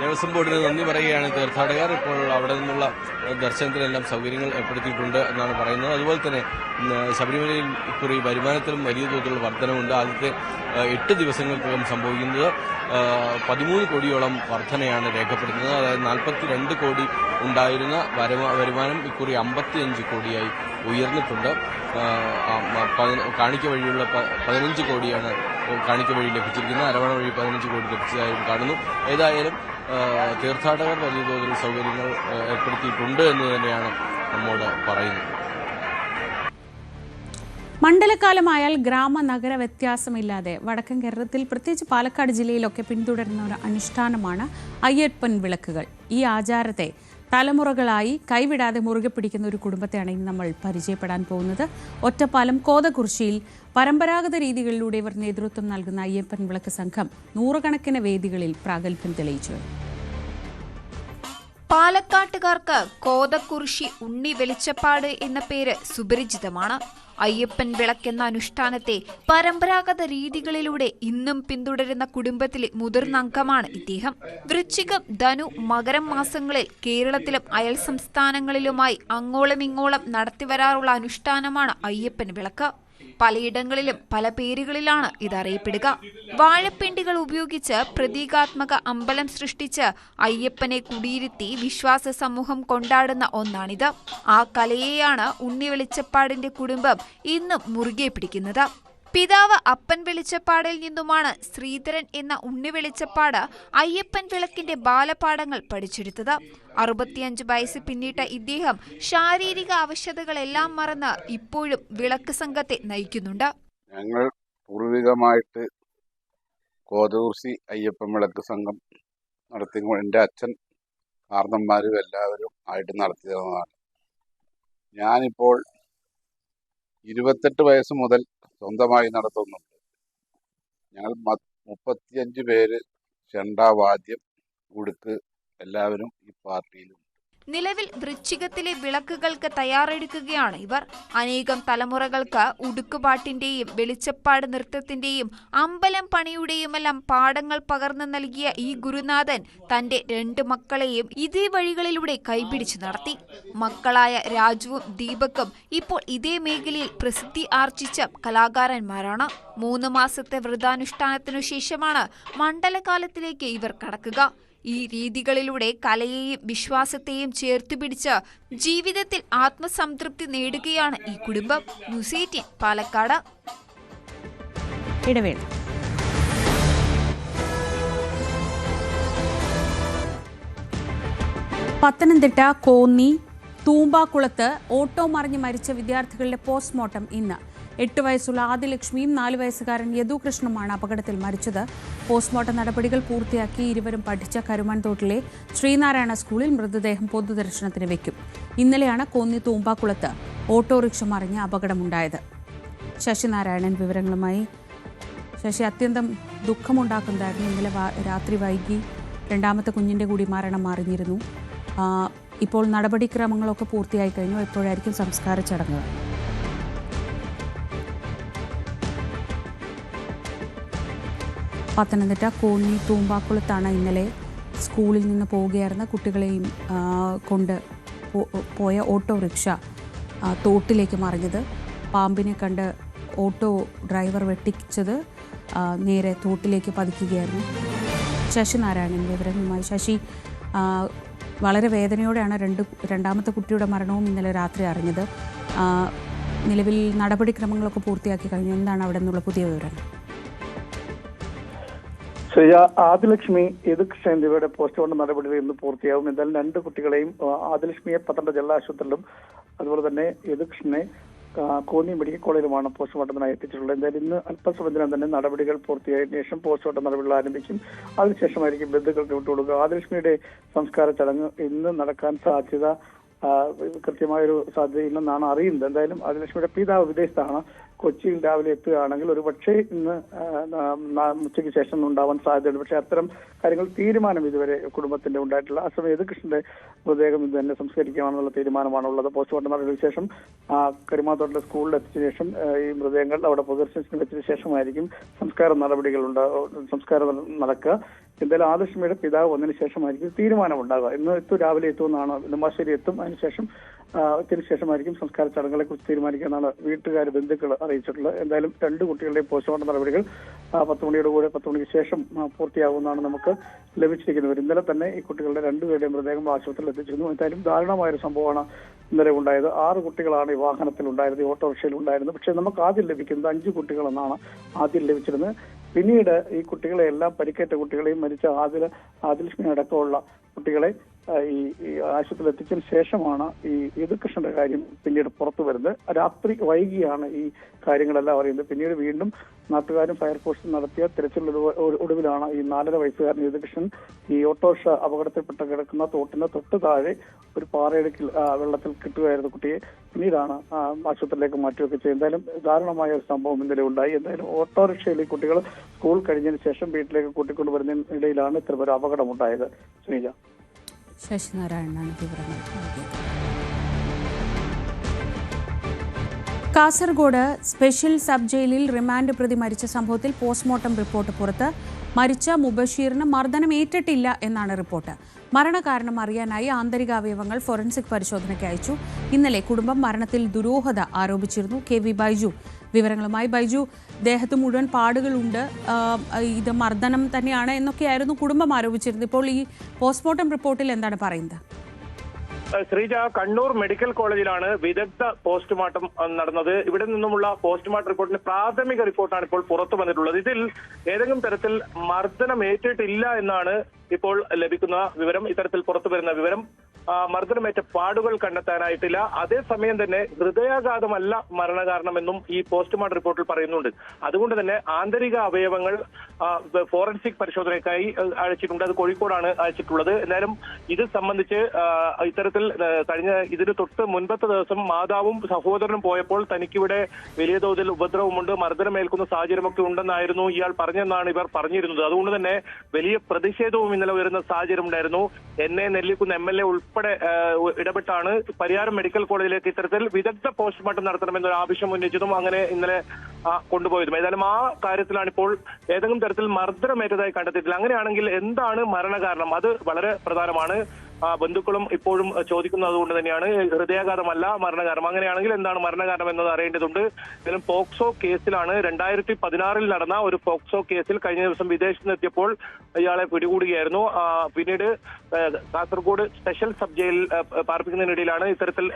ദേവസ്വം ബോർഡിന് നന്ദി പറയുകയാണ് തീർത്ഥാടകർ. ഇപ്പോൾ അവിടെ നിന്നുള്ള ദർശനത്തിനെല്ലാം സൗകര്യങ്ങൾ ഏർപ്പെടുത്തിയിട്ടുണ്ട് എന്നാണ് പറയുന്നത്. അതുപോലെ തന്നെ ശബരിമലയിൽ ഇക്കുറി വരുമാനത്തിലും വലിയ തോതിലുള്ള വർധനമുണ്ട്. ആദ്യത്തെ 8 ദിവസങ്ങൾക്കകം സംഭവിക്കുന്നത് 13 കോടിയോളം വർധനയാണ് രേഖപ്പെടുത്തുന്നത്. അതായത് 42 കോടി ഉണ്ടായിരുന്ന വരുമാനം ഇക്കുറി 55 കോടിയായി ഉയർന്നിട്ടുണ്ട്. കാണിക്ക വഴിയുള്ള 15 കോടിയാണ് കാണിക്ക വഴി ലഭിച്ചിരിക്കുന്നത്. അരവണ വഴി 15 കോടി ലഭിച്ചതായും കാണുന്നു. ഏതായാലും തീർത്ഥാടകർ വലിയ തോതിൽ സൗകര്യങ്ങൾ ഏർപ്പെടുത്തിയിട്ടുണ്ട് എന്ന് തന്നെയാണ് നമ്മോട് പറയുന്നത്. മണ്ഡലകാലമായാൽ ഗ്രാമ നഗര വ്യത്യാസമില്ലാതെ വടക്കൻ കേരളത്തിൽ, പ്രത്യേകിച്ച് പാലക്കാട് ജില്ലയിലൊക്കെ പിന്തുടരുന്ന ഒരു അനുഷ്ഠാനമാണ് അയ്യപ്പൻ വിളക്കുകൾ. ഈ ആചാരത്തെ തലമുറകളായി കൈവിടാതെ മുറുകെ പിടിക്കുന്ന ഒരു കുടുംബത്തെയാണ് ഇന്ന് നമ്മൾ പരിചയപ്പെടാൻ പോകുന്നത്. ഒറ്റപ്പാലം കോതകുറിശ്ശിയിൽ പരമ്പരാഗത രീതികളിലൂടെ ഇവർ നേതൃത്വം നൽകുന്ന അയ്യപ്പൻ വിളക്ക് സംഘം നൂറുകണക്കിന് വേദികളിൽ പ്രാഗൽഭ്യം തെളിയിച്ചു. പാലക്കാട്ടുകാർക്ക് കോതകുറിശ്ശി ഉണ്ണി വെളിച്ചപ്പാട് എന്ന പേര് സുപരിചിതമാണ്. അയ്യപ്പൻ വിളക്കെന്ന അനുഷ്ഠാനത്തെ പരമ്പരാഗത രീതികളിലൂടെ ഇന്നും പിന്തുടരുന്ന കുടുംബത്തിലെ മുതിർന്ന അംഗമാണ് ഇദ്ദേഹം. വൃശ്ചികം, ധനു, മകരം മാസങ്ങളിൽ കേരളത്തിലും അയൽ സംസ്ഥാനങ്ങളിലുമായി അങ്ങോളം ഇങ്ങോളം നടത്തിവരാറുള്ള അനുഷ്ഠാനമാണ് അയ്യപ്പൻ വിളക്ക്. പലയിടങ്ങളിലും പല പേരുകളിലാണ് ഇതറിയപ്പെടുക. വാഴപ്പിണ്ടികൾ ഉപയോഗിച്ച് പ്രതീകാത്മക അമ്പലം സൃഷ്ടിച്ച് അയ്യപ്പനെ കുടിയിരുത്തി വിശ്വാസ സമൂഹം കൊണ്ടാടുന്ന ഒന്നാണിത്. ആ കലയെയാണ് ഉണ്ണി വെളിച്ചപ്പാടിന്റെ കുടുംബം ഇന്നും മുറുകെ പിടിക്കുന്നത്. പിതാവ് അപ്പൻ വെളിച്ചപ്പാടിൽ നിന്നുമാണ് ശ്രീധരൻ എന്ന ഉണ്ണി വെളിച്ചപ്പാട് അയ്യപ്പൻ വിളക്കിന്റെ ബാലപാഠങ്ങൾ പഠിച്ചെടുത്തത്. 65 വയസ്സ് പിന്നിട്ട ഇദ്ദേഹം ശാരീരിക അവശതകളെല്ലാം മറന്ന് ഇപ്പോഴും വിളക്ക് സംഘത്തെ നയിക്കുന്നുണ്ട്. ഞങ്ങൾ പൂർവികമായിട്ട് കോതകുറിശ്ശി അയ്യപ്പൻ വിളക്ക് സംഘം നടത്തിക്കൊണ്ട് എൻ്റെ അച്ഛൻ കാർന്നന്മാരും എല്ലാവരും ആയിട്ട് നടത്തിയതാണ്. ഞാനിപ്പോൾ 28 വയസ്സ് മുതൽ സ്വന്തമായി നടത്തുന്നുണ്ട്. ഞങ്ങൾ 35 പേര് ചെണ്ട, വാദ്യം, ഉടുക്ക് എല്ലാവരും ഈ പാർട്ടിയിലുണ്ട്. നിലവിൽ വൃശ്ചികത്തിലെ വിളക്കുകൾക്ക് തയ്യാറെടുക്കുകയാണ് ഇവർ. അനേകം തലമുറകൾക്ക് ഉടുക്കുപാട്ടിന്റെയും വെളിച്ചപ്പാട് നൃത്തത്തിന്റെയും അമ്പലം പണിയുടെയുമെല്ലാം പാഠങ്ങൾ പകർന്നു നൽകിയ ഈ ഗുരുനാഥൻ തന്റെ 2 മക്കളെയും ഇതേ വഴികളിലൂടെ കൈപിടിച്ചു നടത്തി. മക്കളായ രാജുവും ദീപക്കും ഇപ്പോൾ ഇതേ മേഖലയിൽ പ്രസിദ്ധി ആർജിച്ച കലാകാരന്മാരാണ്. 3 മാസത്തെ വ്രതാനുഷ്ഠാനത്തിനു ശേഷമാണ് മണ്ഡലകാലത്തിലേക്ക് ഇവർ കടക്കുക. ഈ രീതികളിലൂടെ കലയെയും വിശ്വാസത്തെയും ചേർത്തുപിടിച്ച് ജീവിതത്തിൽ ആത്മസംതൃപ്തി നേടുകയാണ് ഈ കുടുംബം. ന്യൂസ് 18 പാലക്കാട്. ഇടവേള. പത്തനംതിട്ട കോന്നി തൂമ്പാക്കുളത്ത് ഓട്ടോ മറിഞ്ഞ് മരിച്ച വിദ്യാർത്ഥികളുടെ പോസ്റ്റ്മോർട്ടം ഇന്ന്. 8 വയസ്സുള്ള ആദിലക്ഷ്മിയും 4 വയസ്സുകാരൻ യദുകൃഷ്ണനുമാണ് അപകടത്തിൽ മരിച്ചത്. പോസ്റ്റ്മോർട്ടം നടപടികൾ പൂർത്തിയാക്കി ഇരുവരും പഠിച്ച കരുമൺതോട്ടിലെ ശ്രീനാരായണ സ്കൂളിൽ മൃതദേഹം പൊതുദർശനത്തിന് വയ്ക്കും. ഇന്നലെയാണ് കോന്നി തൂമ്പാക്കുളത്ത് ഓട്ടോറിക്ഷ മറിഞ്ഞ് അപകടമുണ്ടായത്. ശശിനാരായണൻ വിവരങ്ങളുമായി. ശശി, അത്യന്തം ദുഃഖമുണ്ടാക്കുന്നതായിരുന്നു. ഇന്നലെ രാത്രി വൈകി 2ാമത്തെ കുഞ്ഞിൻ്റെ കൂടി മരണം അറിഞ്ഞിരുന്നു. ഇപ്പോൾ നടപടിക്രമങ്ങളൊക്കെ പൂർത്തിയായി കഴിഞ്ഞു. എപ്പോഴായിരിക്കും സംസ്കാര ചടങ്ങ്? പത്തനംതിട്ട കോന്നി തൂമ്പാക്കുളത്താണ് ഇന്നലെ സ്കൂളിൽ നിന്ന് പോവുകയായിരുന്ന കുട്ടികളെയും കൊണ്ട് പോയ ഓട്ടോറിക്ഷ തോട്ടിലേക്ക് മറിഞ്ഞത്. പാമ്പിനെ കണ്ട് ഓട്ടോ ഡ്രൈവർ വെട്ടിച്ചത് നേരെ തോട്ടിലേക്ക് പതിക്കുകയായിരുന്നു. ശശിനാരായണൻ വിവരങ്ങളുമായി. ശശി, വളരെ വേദനയോടെയാണ് 2ാമത്തെ കുട്ടിയുടെ മരണവും ഇന്നലെ രാത്രി അറിഞ്ഞത്. നിലവിൽ നടപടിക്രമങ്ങളൊക്കെ പൂർത്തിയാക്കി കഴിഞ്ഞു. എന്താണ് അവിടെ നിന്നുള്ള പുതിയ വിവരങ്ങൾ? ശ്രീജ, ആദിലക്ഷ്മി യദുകൃഷ്ണൻ എന്നിവയുടെ പോസ്റ്റ്മോർട്ടം നടപടികൾ ഇന്ന് പൂർത്തിയാകും. എന്തായാലും 2 കുട്ടികളെയും, ആദിലക്ഷ്മിയെ പത്തനംതിട്ട ജില്ലാ ആശുപത്രിയിലും അതുപോലെ തന്നെ യദുകൃഷ്ണനെ കോന്നി മെഡിക്കൽ കോളേജിലുമാണ് പോസ്റ്റ്മോർട്ടത്തിനായി എത്തിച്ചിട്ടുള്ളത്. എന്തായാലും ഇന്ന് അല്പസമയത്തിനകം തന്നെ നടപടികൾ പൂർത്തിയായതിനു ശേഷം പോസ്റ്റ്മോർട്ടം നടപടികൾ ആരംഭിക്കും. അതിനുശേഷമായിരിക്കും ബന്ധുക്കൾക്ക് വിട്ടുകൊടുക്കുക. ആദിലക്ഷ്മിയുടെ സംസ്കാര ചടങ്ങ് ഇന്ന് നടക്കാൻ സാധ്യത കൃത്യമായൊരു സാധ്യതയില്ലെന്നാണ് അറിയുന്നത്. എന്തായാലും ആദിലക്ഷ്മിയുടെ പിതാവ് വിദേശത്താണ്. കൊച്ചിയിൽ രാവിലെ എത്തുകയാണെങ്കിൽ ഒരു പക്ഷേ ഇന്ന് ഉച്ചയ്ക്ക് ശേഷം ഉണ്ടാവാൻ സാധ്യതയുണ്ട്. പക്ഷേ അത്തരം കാര്യങ്ങൾ തീരുമാനം ഇതുവരെ കുടുംബത്തിന്റെ ഉണ്ടായിട്ടില്ല. ആ സമയം യദുകൃഷ്ണന്റെ മൃതദേഹം ഇത് തന്നെ സംസ്കരിക്കാമെന്നുള്ള തീരുമാനമാണുള്ളത്. പോസ്റ്റ്മോർട്ടം നടപടിക്ക് ശേഷം കരുമാത്തോട്ടിലെ സ്കൂളിൽ എത്തിച്ച ശേഷം ഈ മൃതദേഹങ്ങൾ അവിടെ പൊതുദർശനത്തിന് വെച്ചതിന് ശേഷമായിരിക്കും സംസ്കാരം നടക്കുക. എന്തായാലും ആദിലക്ഷ്മിയുടെ പിതാവ് വന്നതിന് ശേഷമായിരിക്കും തീരുമാനമുണ്ടാകുക. ഇന്ന് രാവിലെ എത്തുമെന്നാണ്, നെടുമ്പാശ്ശേരി എത്തും. അതിനുശേഷമായിരിക്കും സംസ്കാര ചടങ്ങുകളെ കുറിച്ച് തീരുമാനിക്കാനാണ് വീട്ടുകാർ, ബന്ധുക്കൾ അറിയിച്ചിട്ടുള്ളത്. എന്തായാലും 2 കുട്ടികളുടെയും പോസ്റ്റ്മോർട്ടം നടപടികൾ 10 മണിക്ക് ശേഷം പൂർത്തിയാകുമെന്നാണ് നമുക്ക് ലഭിച്ചിരിക്കുന്നത്. ഇന്നലെ തന്നെ ഈ കുട്ടികളുടെ 2 പേരുടെയും മൃതദേഹം ആശുപത്രിയിൽ എത്തിച്ചിരുന്നു. എന്തായാലും ദാരുണമായൊരു സംഭവമാണ് ഇന്നലെ ഉണ്ടായത്. 6 കുട്ടികളാണ് ഈ വാഹനത്തിൽ ഉണ്ടായിരുന്നത്, ഈ ഓട്ടോറിക്ഷയിൽ ഉണ്ടായിരുന്നത്. പക്ഷേ നമുക്ക് ആദ്യം ലഭിക്കുന്നത് 5 കുട്ടികളെന്നാണ് ആദ്യം ലഭിച്ചിരുന്നത്. പിന്നീട് ഈ കുട്ടികളെ എല്ലാം, പരിക്കേറ്റ കുട്ടികളെയും മരിച്ച ആദിലക്ഷ്മി അടക്കമുള്ള കുട്ടികളെ ഈ ആശുപത്രിയിൽ എത്തിച്ചതിന് ശേഷമാണ് ഈ യദുകൃഷ്ണന്റെ കാര്യം പിന്നീട് പുറത്തു വരുന്നത്. രാത്രി വൈകിയാണ് ഈ കാര്യങ്ങളെല്ലാം അറിയുന്നത്. പിന്നീട് വീണ്ടും നാട്ടുകാരും ഫയർഫോഴ്സും നടത്തിയ തിരച്ചിലിന്റെ ഒടുവിലാണ് ഈ 4.5 വയസ്സുകാരൻ യദുകൃഷ്ണൻ ഈ ഓട്ടോറിക്ഷ അപകടത്തിൽപ്പെട്ട് കിടക്കുന്ന തോട്ടിന് തൊട്ട് താഴെ ഒരു പാറയിടുക്കിൽ വെള്ളത്തിൽ കിട്ടുകയായിരുന്നു കുട്ടിയെ. പിന്നീടാണ് ആശുപത്രിയിലേക്ക് മാറ്റിവെക്കുക. എന്തായാലും ദാരുണമായ ഒരു സംഭവം ഇന്നലെ ഉണ്ടായി. എന്തായാലും ഓട്ടോറിക്ഷയിൽ ഈ കുട്ടികൾ സ്കൂൾ കഴിഞ്ഞതിന് ശേഷം വീട്ടിലേക്ക് കൂട്ടിക്കൊണ്ടുവരുന്നതിനിടയിലാണ് ഇത്തരമൊരു അപകടമുണ്ടായത്. ശ്രീജ. ശശിനാരായണനാണ് വിവരങ്ങൾ നൽകിയത്. കാസർഗോഡ് സ്പെഷ്യൽ സബ് ജയിലിൽ റിമാൻഡ് പ്രതി മരിച്ച സംഭവത്തിൽ പോസ്റ്റ്മോർട്ടം റിപ്പോർട്ട് പുറത്ത്. മരിച്ച മുബഷീറിന് മർദ്ദനം ഏറ്റിട്ടില്ല എന്നാണ് റിപ്പോർട്ട്. മരണകാരണം അറിയാനായി ആന്തരികാവയവങ്ങൾ ഫോറൻസിക് പരിശോധനയ്ക്ക് അയച്ചു. ഇന്നലെ കുടുംബം മരണത്തിൽ ദുരൂഹത ആരോപിച്ചിരുന്നു. KV ബൈജു വിവരങ്ങളുമായി. ബൈജു, ദേഹത്ത് മുഴുവൻ പാടുകളുണ്ട്, ഇത് മർദ്ദനം തന്നെയാണ് എന്നൊക്കെയായിരുന്നു കുടുംബം ആരോപിച്ചിരുന്നത്. ഇപ്പോൾ ഈ പോസ്റ്റ്മോർട്ടം റിപ്പോർട്ടിൽ എന്താണ് പറയുന്നത്? ശ്രീജ, കണ്ണൂർ മെഡിക്കൽ കോളേജിലാണ് വിദഗ്ധ പോസ്റ്റ്മോർട്ടം നടന്നത്. ഇവിടെ നിന്നുമുള്ള പോസ്റ്റ്മോർട്ടം റിപ്പോർട്ടിന്റെ പ്രാഥമിക റിപ്പോർട്ടാണ് ഇപ്പോൾ പുറത്തു വന്നിട്ടുള്ളത്. ഇതിൽ ഏതെങ്കിലും തരത്തിൽ മർദ്ദനം ഏറ്റിട്ടില്ല എന്നാണ് ഇപ്പോൾ ലഭിക്കുന്ന വിവരം. ഇത്തരത്തിൽ പുറത്തു വരുന്ന വിവരം മർദ്ദനമേറ്റ പാടുകൾ കണ്ടെത്താനായിട്ടില്ല. അതേസമയം തന്നെ ഹൃദയാഘാതമല്ല മരണകാരണമെന്നും ഈ പോസ്റ്റ്മോർട്ടം റിപ്പോർട്ടിൽ പറയുന്നുണ്ട്. അതുകൊണ്ട് തന്നെ ആന്തരിക അവയവങ്ങൾ ഫോറൻസിക് പരിശോധനയ്ക്കായി അയച്ചിട്ടുണ്ട്. അത് കോഴിക്കോടാണ് അയച്ചിട്ടുള്ളത്. എന്നാലും ഇത് സംബന്ധിച്ച് ഇത്തരത്തിൽ ഇതിന് തൊട്ട് മുൻപത്തെ ദിവസം മാതാവും സഹോദരനും പോയപ്പോൾ തനിക്കിവിടെ വലിയ തോതിൽ ഉപദ്രവമുണ്ട്, മർദ്ദനമേൽക്കുന്ന സാഹചര്യമൊക്കെ ഉണ്ടെന്നായിരുന്നു ഇയാൾ പറഞ്ഞെന്നാണ് ഇവർ പറഞ്ഞിരുന്നത്. അതുകൊണ്ട് തന്നെ വലിയ പ്രതിഷേധവും ഇന്നലെ ഉയരുന്ന സാഹചര്യം ഉണ്ടായിരുന്നു. എന്നെ നെല്ലിക്കുന്ന MLA ഉൾപ്പെടെ ഇടപെട്ടാണ് പരിയാരം മെഡിക്കൽ കോളേജിലേക്ക് ഇത്തരത്തിൽ വിദഗ്ധ പോസ്റ്റ്മോർട്ടം നടത്തണമെന്നൊരു ആവശ്യം ഉന്നയിച്ചതും അങ്ങനെ ഇന്നലെ കൊണ്ടുപോയതും. ഏതായാലും ആ കാര്യത്തിലാണ് ഇപ്പോൾ ഏതെങ്കിലും തരത്തിൽ മർദ്ദനമേറ്റതായി കണ്ടെത്തിയിട്ടില്ല. അങ്ങനെയാണെങ്കിൽ എന്താണ് മരണകാരണം? അത് വളരെ പ്രധാനമാണ്. ബന്ധുക്കളും ഇപ്പോഴും ചോദിക്കുന്നത് കൊണ്ട് തന്നെയാണ്. ഹൃദയാഘാതമല്ല മരണകാരണം. അങ്ങനെയാണെങ്കിൽ എന്താണ് മരണകാരണം എന്നത് അറിയേണ്ടതുണ്ട്. ഇതിലും പോക്സോ കേസിലാണ് 2016 നടന്ന ഒരു പോക്സോ കേസിൽ കഴിഞ്ഞ ദിവസം വിദേശത്ത് നിന്നെത്തിയപ്പോൾ ഇയാളെ പിടികൂടുകയായിരുന്നു. പിന്നീട് കാസർഗോഡ് സ്പെഷ്യൽ സബ് ജയിലിൽ പാർപ്പിക്കുന്നതിനിടയിലാണ് ഇത്തരത്തിൽ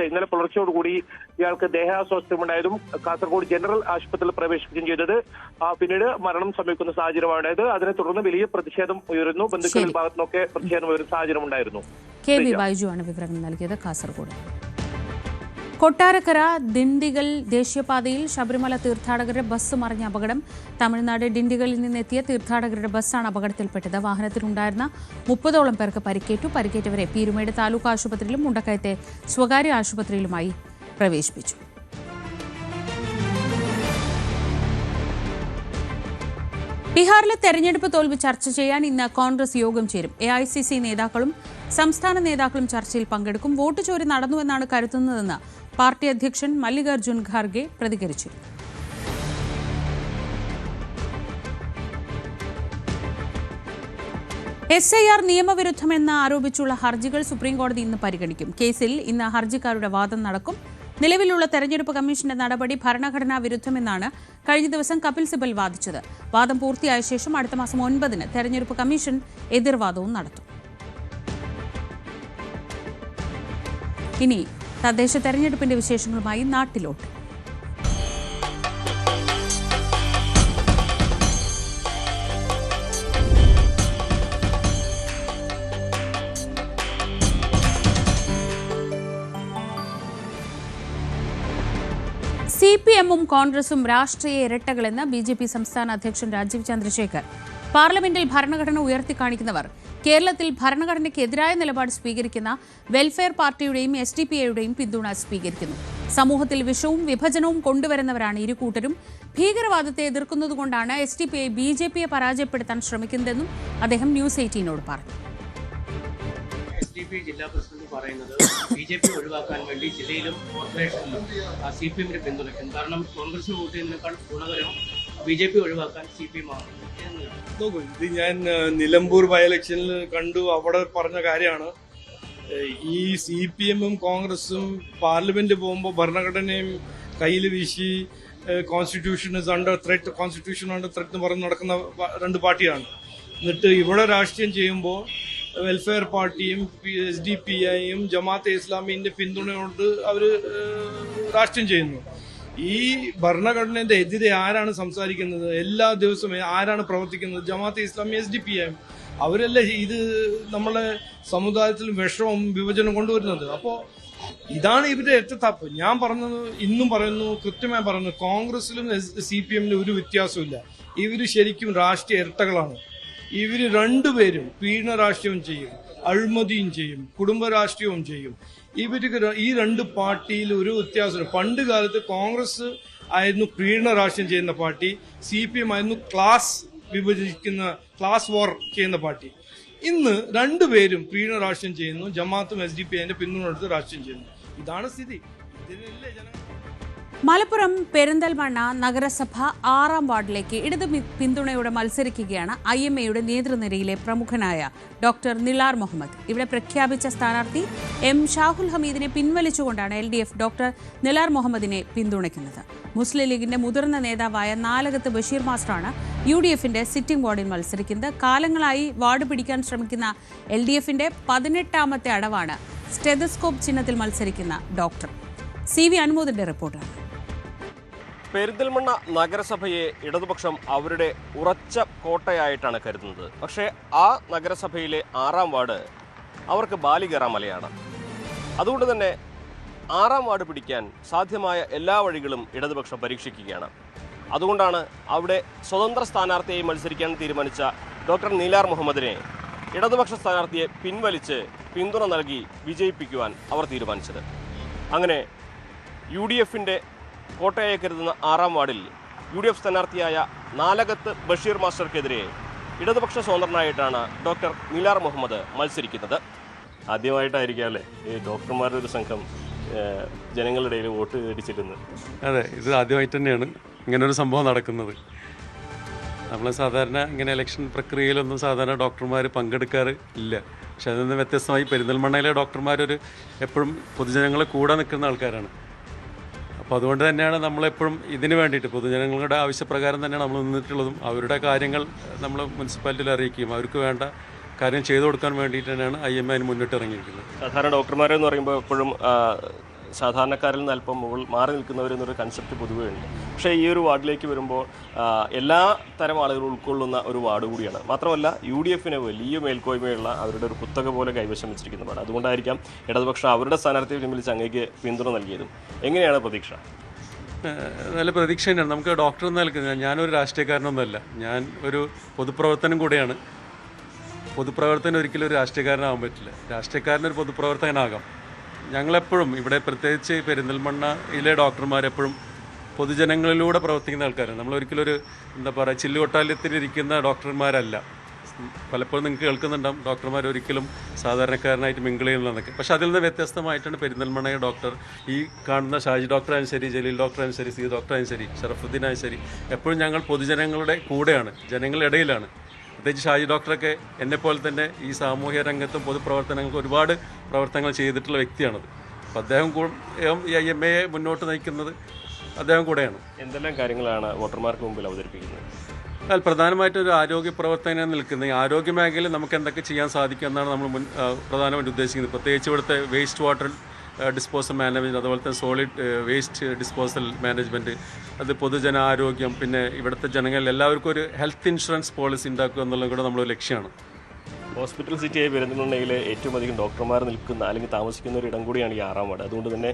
ഇന്നലെ പുലർച്ചയോടുകൂടി ഇയാൾക്ക് ദേഹാസ്വാസ്ഥ്യമുണ്ടായതും കാസർഗോഡ് ജനറൽ ആശുപത്രിയിൽ പ്രവേശിക്കുകയും ചെയ്തത്. പിന്നീട് മരണം സംഭവിക്കുന്ന സാഹചര്യമാണ് ഉണ്ടായത്. അതിനെ തുടർന്ന് വലിയ പ്രതിഷേധം ഉയരുന്നു. ബന്ധുക്കളുടെ ഭാഗത്തുനിന്നൊക്കെ പ്രതിഷേധം ഉയരുന്ന സാഹചര്യം ഉണ്ടായിരുന്നു. കെ വി ബൈജുവാണ് വിവരങ്ങൾ നൽകിയത് കാസർഗോഡ്. കൊട്ടാരക്കര ദിണ്ടിഗൽ ദേശീയപാതയിൽ ശബരിമല തീർത്ഥാടകരുടെ ബസ് മറിഞ്ഞ അപകടം. തമിഴ്നാട് ഡിണ്ടിഗലിൽ നിന്നെത്തിയ തീർത്ഥാടകരുടെ ബസ്സാണ് അപകടത്തിൽപ്പെട്ടത്. വാഹനത്തിലുണ്ടായിരുന്ന 30ഓളം പേർക്ക് പരിക്കേറ്റു. പരിക്കേറ്റവരെ പീരുമേട് താലൂക്ക് ആശുപത്രിയിലും മുണ്ടക്കയത്തെ സ്വകാര്യ ആശുപത്രിയിലുമായി പ്രവേശിപ്പിച്ചു. ബീഹാറിലെ തെരഞ്ഞെടുപ്പ് തോൽവി ചർച്ച ചെയ്യാൻ ഇന്ന് കോൺഗ്രസ് യോഗം ചേരും. AICC നേതാക്കളും സംസ്ഥാന നേതാക്കളും ചർച്ചയിൽ പങ്കെടുക്കും. വോട്ട് ചോരി നടന്നുവെന്നാണ് കരുതുന്നതെന്ന് പാർട്ടി അധ്യക്ഷൻ മല്ലികാർജുൻ ഖാർഗെ പ്രതികരിച്ചു. SIR നിയമവിരുദ്ധമെന്ന് ആരോപിച്ചുള്ള ഹർജികൾ സുപ്രീംകോടതി ഇന്ന് പരിഗണിക്കും. കേസിൽ ഇന്ന് ഹർജിക്കാരുടെ വാദം നടക്കും. നിലവിലുള്ള തെരഞ്ഞെടുപ്പ് കമ്മീഷന്റെ നടപടി ഭരണഘടനാ വിരുദ്ധമെന്നാണ് കഴിഞ്ഞ ദിവസം കപിൽ സിബൽ വാദിച്ചത്. വാദം പൂർത്തിയായ ശേഷം അടുത്ത മാസം 9-ന് തെരഞ്ഞെടുപ്പ് കമ്മീഷൻ എതിർവാദവും നടത്തും. ഇനി തദ്ദേശ തെരഞ്ഞെടുപ്പിന്റെ വിശേഷങ്ങളുമായി നാട്ടിലോട്ട്. CPM-ഉം കോൺഗ്രസും രാഷ്ട്രീയ ഇരട്ടകളെന്ന് BJP സംസ്ഥാന അധ്യക്ഷൻ രാജീവ് ചന്ദ്രശേഖർ. പാർലമെന്റിൽ ഭരണഘടന ഉയർത്തിക്കാണിക്കുന്നവർ കേരളത്തിൽ ഭരണഘടനയ്ക്കെതിരായ നിലപാട് സ്വീകരിക്കുന്ന വെൽഫെയർ പാർട്ടിയുടെയും SDPIയുടെയും പിന്തുണ സ്വീകരിക്കുന്നു. സമൂഹത്തിൽ വിഷവും വിഭജനവും കൊണ്ടുവരുന്നവരാണ് ഇരു കൂട്ടരും. ഭീകരവാദത്തെ എതിർക്കുന്നതുകൊണ്ടാണ് SDPI BJPയെ പരാജയപ്പെടുത്താൻ ശ്രമിക്കുന്നതെന്നും അദ്ദേഹം ന്യൂസ് 18നോട് പറഞ്ഞു. SDP ജില്ലാ പ്രസിഡന്റ് പറയുന്നത് BJP ഒഴിവാക്കാൻ വേണ്ടി ജില്ലയിലും കോർപ്പറേഷനിലും CPM-നെ പിന്തുണയ്ക്കും. കാരണം കോൺഗ്രസ് വോട്ട് ചെയ്യുന്നതിനേക്കാൾ ഗുണകരം BJP ഒഴിവാക്കാൻ CPM ആണ്. നോക്കൂ, ഇത് ഞാൻ നിലമ്പൂർ ബൈ ഇലക്ഷനിൽ കണ്ടു. അവിടെ പറഞ്ഞ കാര്യമാണ്. ഈ CPM-ഉം കോൺഗ്രസും പാർലമെന്റ് പോകുമ്പോൾ ഭരണഘടനയും കയ്യിൽ വീശി constitution is under threat, constitution under threat എന്ന് പറഞ്ഞ് നടക്കുന്ന രണ്ട് പാർട്ടിയാണ്. എന്നിട്ട് ഇവിടെ രാഷ്ട്രീയം ചെയ്യുമ്പോൾ വെൽഫെയർ പാർട്ടിയും SDPIയും ജമാഅത്തെ ഇസ്ലാമിന്റെ പിന്തുണയോട് അവർ രാഷ്ട്രീയം ചെയ്യുന്നു. ഈ ഭരണഘടനയുടെ എതിരെ ആരാണ് സംസാരിക്കുന്നത്? എല്ലാ ദിവസവും ആരാണ് പ്രവർത്തിക്കുന്നത്? ജമാഅത്തെ ഇസ്ലാമി SDPIയും അവരല്ലേ ഇത് നമ്മളെ സമുദായത്തിൽ വിഷവും വിഭജനം കൊണ്ടുവരുന്നത്. അപ്പോൾ ഇതാണ് ഇവരുടെ എത്തത്താപ്പ്. ഞാൻ പറഞ്ഞത് ഇന്നും പറയുന്നു, കൃത്യമായി പറയുന്നു, കോൺഗ്രസിലും CPM-ലും ഒരു വ്യത്യാസമില്ല. ഇവർ ശരിക്കും രാഷ്ട്രീയ ഇരട്ടകളാണ്. ഇവർ രണ്ടുപേരും പീഡന രാഷ്ട്രീയവും ചെയ്യും, അഴിമതിയും ചെയ്യും, കുടുംബ രാഷ്ട്രീയവും ചെയ്യും. ഇവർക്ക് ഈ രണ്ട് പാർട്ടിയിൽ ഒരു വ്യത്യാസമില്ല. പണ്ട് കാലത്ത് കോൺഗ്രസ് ആയിരുന്നു പീഡന രാഷ്ട്രീയം ചെയ്യുന്ന പാർട്ടി, CPM ആയിരുന്നു ക്ലാസ് വിഭജിക്കുന്ന, ക്ലാസ് വാർ ചെയ്യുന്ന പാർട്ടി. ഇന്ന് രണ്ടുപേരും പീഡന രാഷ്ട്രീയം ചെയ്യുന്നു. ജമാഅത്തും SDPIന്റെ പിന്തുണയെടുത്ത് രാഷ്ട്രീയം ചെയ്യുന്നു. ഇതാണ് സ്ഥിതി. ഇതിനല്ലേ ജനങ്ങൾ. മലപ്പുറം പെരിന്തൽമണ്ണ നഗരസഭ 6-ാം വാർഡിലേക്ക് ഇടത് പിന്തുണയോടെ മത്സരിക്കുകയാണ് IMAയുടെ നേതൃനിരയിലെ പ്രമുഖനായ ഡോക്ടർ നിലാർ മുഹമ്മദ്. ഇവിടെ പ്രഖ്യാപിച്ച സ്ഥാനാർത്ഥി M ഷാഹുൽ ഹമീദിനെ പിൻവലിച്ചുകൊണ്ടാണ് LDF ഡോക്ടർ നിലാർ മുഹമ്മദിനെ പിന്തുണയ്ക്കുന്നത്. മുസ്ലിം ലീഗിന്റെ മുതിർന്ന നേതാവായ നാലകത്ത് ബഷീർ മാസ്റ്ററാണ് UDFന്റെ സിറ്റിംഗ് വാർഡിൽ മത്സരിക്കുന്നത്. കാലങ്ങളായി വാർഡ് പിടിക്കാൻ ശ്രമിക്കുന്ന LDFന്റെ 18ാമത്തെ അടവാണ് സ്റ്റെതസ്കോപ്പ് ചിഹ്നത്തിൽ മത്സരിക്കുന്ന ഡോക്ടർ. CV അനുമോദിന്റെ റിപ്പോർട്ടാണ്. പെരിന്തൽമണ്ണ നഗരസഭയെ ഇടതുപക്ഷം അവരുടെ ഉറച്ച കോട്ടയായിട്ടാണ് കരുതുന്നത്. പക്ഷേ ആ നഗരസഭയിലെ 6-ാം വാർഡ് അവർക്ക് ബാലികേറാമലയാണ്. അതുകൊണ്ട് തന്നെ 6-ാം വാർഡ് പിടിക്കാൻ സാധ്യമായ എല്ലാ വഴികളും ഇടതുപക്ഷം പരീക്ഷിക്കുകയാണ്. അതുകൊണ്ടാണ് അവിടെ സ്വതന്ത്ര സ്ഥാനാർത്ഥിയായി മത്സരിക്കാൻ തീരുമാനിച്ച ഡോക്ടർ നിലാർ മുഹമ്മദിനെ ഇടതുപക്ഷ സ്ഥാനാർത്ഥിയെ പിൻവലിച്ച് പിന്തുണ നൽകി വിജയിപ്പിക്കുവാൻ അവർ തീരുമാനിച്ചത്. അങ്ങനെ UDFന്റെ കോട്ടയായി കരുതുന്ന 6-ാം വാർഡിൽ UDF സ്ഥാനാർത്ഥിയായ നാലകത്ത് ബഷീർ മാസ്റ്റർക്കെതിരെ ഇടതുപക്ഷ സ്വതന്ത്രനായിട്ടാണ് ഡോക്ടർ നിലാർ മുഹമ്മദ് മത്സരിക്കുന്നത്. ആദ്യമായിട്ടായിരിക്കാം അല്ലേ ഈ ഡോക്ടർമാരുടെ ഒരു സംഘം ജനങ്ങളുടെ ഇടയിൽ വോട്ട് തേടിച്ചിരുന്നത്? അതെ, ഇത് ആദ്യമായിട്ട് തന്നെയാണ് ഇങ്ങനൊരു സംഭവം നടക്കുന്നത്. നമ്മൾ സാധാരണ ഇങ്ങനെ ഇലക്ഷൻ പ്രക്രിയയിലൊന്നും സാധാരണ ഡോക്ടർമാർ പങ്കെടുക്കാറ് ഇല്ല. പക്ഷെ അതിൽ നിന്ന് വ്യത്യസ്തമായി പെരിന്തൽമണ്ണയിലെ ഡോക്ടർമാരൊരു എപ്പോഴും പൊതുജനങ്ങളെ കൂടെ നിൽക്കുന്ന ആൾക്കാരാണ്. അപ്പോൾ അതുകൊണ്ട് തന്നെയാണ് നമ്മളെപ്പോഴും ഇതിന് വേണ്ടിയിട്ട് പൊതുജനങ്ങളുടെ ആവശ്യപ്രകാരം തന്നെയാണ് നമ്മൾ നിന്നിട്ടുള്ളതും. അവരുടെ കാര്യങ്ങൾ നമ്മൾ മുനിസിപ്പാലിറ്റിയിൽ അറിയിക്കുകയും അവർക്ക് വേണ്ട കാര്യം ചെയ്തു കൊടുക്കാൻ വേണ്ടിയിട്ട് തന്നെയാണ് IMA അതിന് മുന്നിട്ട് ഇറങ്ങിയിരിക്കുന്നത്. സാധാരണ ഡോക്ടർമാരെന്ന് പറയുമ്പോൾ എപ്പോഴും സാധാരണക്കാരിൽ നിന്ന് അല്പം മാറി നിൽക്കുന്നവരെന്നൊരു കൺസെപ്റ്റ് പൊതുവേ ഉണ്ട്. പക്ഷേ ഈ ഒരു വാർഡിലേക്ക് വരുമ്പോൾ എല്ലാ തരം ആളുകൾ ഉൾക്കൊള്ളുന്ന ഒരു വാർഡ് കൂടിയാണ്. മാത്രമല്ല UDFന് വലിയ മേൽക്കോയ്മയുള്ള അവരുടെ ഒരു കുത്തക പോലെ കൈവശം വെച്ചിരിക്കുന്നതാണ്. അതുകൊണ്ടായിരിക്കാം ഇടതുപക്ഷം അവരുടെ സ്ഥാനാർത്ഥിയെ പിൻവലിച്ച് അങ്ങേക്ക് പിന്തുണ നൽകിയതും. എങ്ങനെയാണ് പ്രതീക്ഷ? നല്ല പ്രതീക്ഷ തന്നെയാണ്. നമുക്ക് ഡോക്ടർ എന്ന് നിൽക്കുന്നത്, ഞാനൊരു രാഷ്ട്രീയക്കാരനൊന്നുമല്ല, ഞാൻ ഒരു പൊതുപ്രവർത്തനം കൂടെയാണ്. പൊതുപ്രവർത്തനം ഒരിക്കലും ഒരു രാഷ്ട്രീയക്കാരനാകാൻ പറ്റില്ല. രാഷ്ട്രീയക്കാരനൊരു പൊതുപ്രവർത്തകനാകാം. ഞങ്ങളെപ്പോഴും ഇവിടെ പ്രത്യേകിച്ച് പെരിന്തൽമണ്ണയിലെ ഡോക്ടർമാരെപ്പോഴും പൊതുജനങ്ങളിലൂടെ പ്രവർത്തിക്കുന്ന ആൾക്കാരാണ്. നമ്മളൊരിക്കലും ഒരു എന്താ പറയുക ചില്ലുകൊട്ടാലയത്തിലിരിക്കുന്ന ഡോക്ടർമാരല്ല. പലപ്പോഴും നിങ്ങൾക്ക് കേൾക്കുന്നുണ്ടാവും ഡോക്ടർമാർ ഒരിക്കലും സാധാരണക്കാരനായിട്ട് മിങ്കിൾ ചെയ്യുന്നതെന്നൊക്കെ. പക്ഷെ അതിൽ നിന്ന് വ്യത്യസ്തമായിട്ടാണ് പെരിന്തൽമണ്ണയിലെ ഡോക്ടർ, ഈ കാണുന്ന ഷാജി ഡോക്ടറായാലും ശരി, ജലീൽ ഡോക്ടറായാലും ശരി, സി ഡോക്ടറായാലും ശരി, ഷറഫുദ്ദീനായാലും ശരി, എപ്പോഴും ഞങ്ങൾ പൊതുജനങ്ങളുടെ കൂടെയാണ്, ജനങ്ങളുടെ ഇടയിലാണ്. പ്രത്യേകിച്ച് ഷാജി ഡോക്ടറൊക്കെ എന്നെപ്പോലെ തന്നെ ഈ സാമൂഹ്യ രംഗത്തും പൊതുപ്രവർത്തനങ്ങൾക്ക് ഒരുപാട് പ്രവർത്തനങ്ങൾ ചെയ്തിട്ടുള്ള വ്യക്തിയാണത്. അപ്പോൾ അദ്ദേഹം ഈ IMA മുന്നോട്ട് നയിക്കുന്നത് അദ്ദേഹം കൂടെയാണ്. എന്തെല്ലാം കാര്യങ്ങളാണ് വോട്ടർമാർക്ക് മുമ്പിൽ അവതരിപ്പിക്കുന്നത്? എന്നാൽ പ്രധാനമായിട്ടും ഒരു ആരോഗ്യ പ്രവർത്തനം നിൽക്കുന്നത്, ഈ ആരോഗ്യ മേഖലയിൽ നമുക്ക് എന്തൊക്കെ ചെയ്യാൻ സാധിക്കും എന്നാണ് നമ്മൾ പ്രധാനമായിട്ട് ഉദ്ദേശിക്കുന്നത്. പ്രത്യേകിച്ച് ഇവിടുത്തെ വേസ്റ്റ് വാട്ടർ ഡിസ്പോസൽ മാനേജ്മെൻറ്റ്, അതുപോലെ തന്നെ സോളിഡ് വേസ്റ്റ് ഡിസ്പോസൽ മാനേജ്മെൻറ്റ്, അത് പൊതുജന ആരോഗ്യം, പിന്നെ ഇവിടുത്തെ ജനങ്ങളിൽ എല്ലാവർക്കും ഒരു ഹെൽത്ത് ഇൻഷുറൻസ് പോളിസി ഉണ്ടാക്കുക എന്നുള്ളത് കൂടെ നമ്മളൊരു ലക്ഷ്യമാണ്. ഹോസ്പിറ്റൽ സിറ്റിയായി പെരിന്തൽമണ്ണയിലെ ഏറ്റവും അധികം ഡോക്ടർമാർ നിൽക്കുന്ന അല്ലെങ്കിൽ താമസിക്കുന്ന ഒരു ഇടം കൂടിയാണ് ഈ 6-ാം വാർഡ്. അതുകൊണ്ട് തന്നെ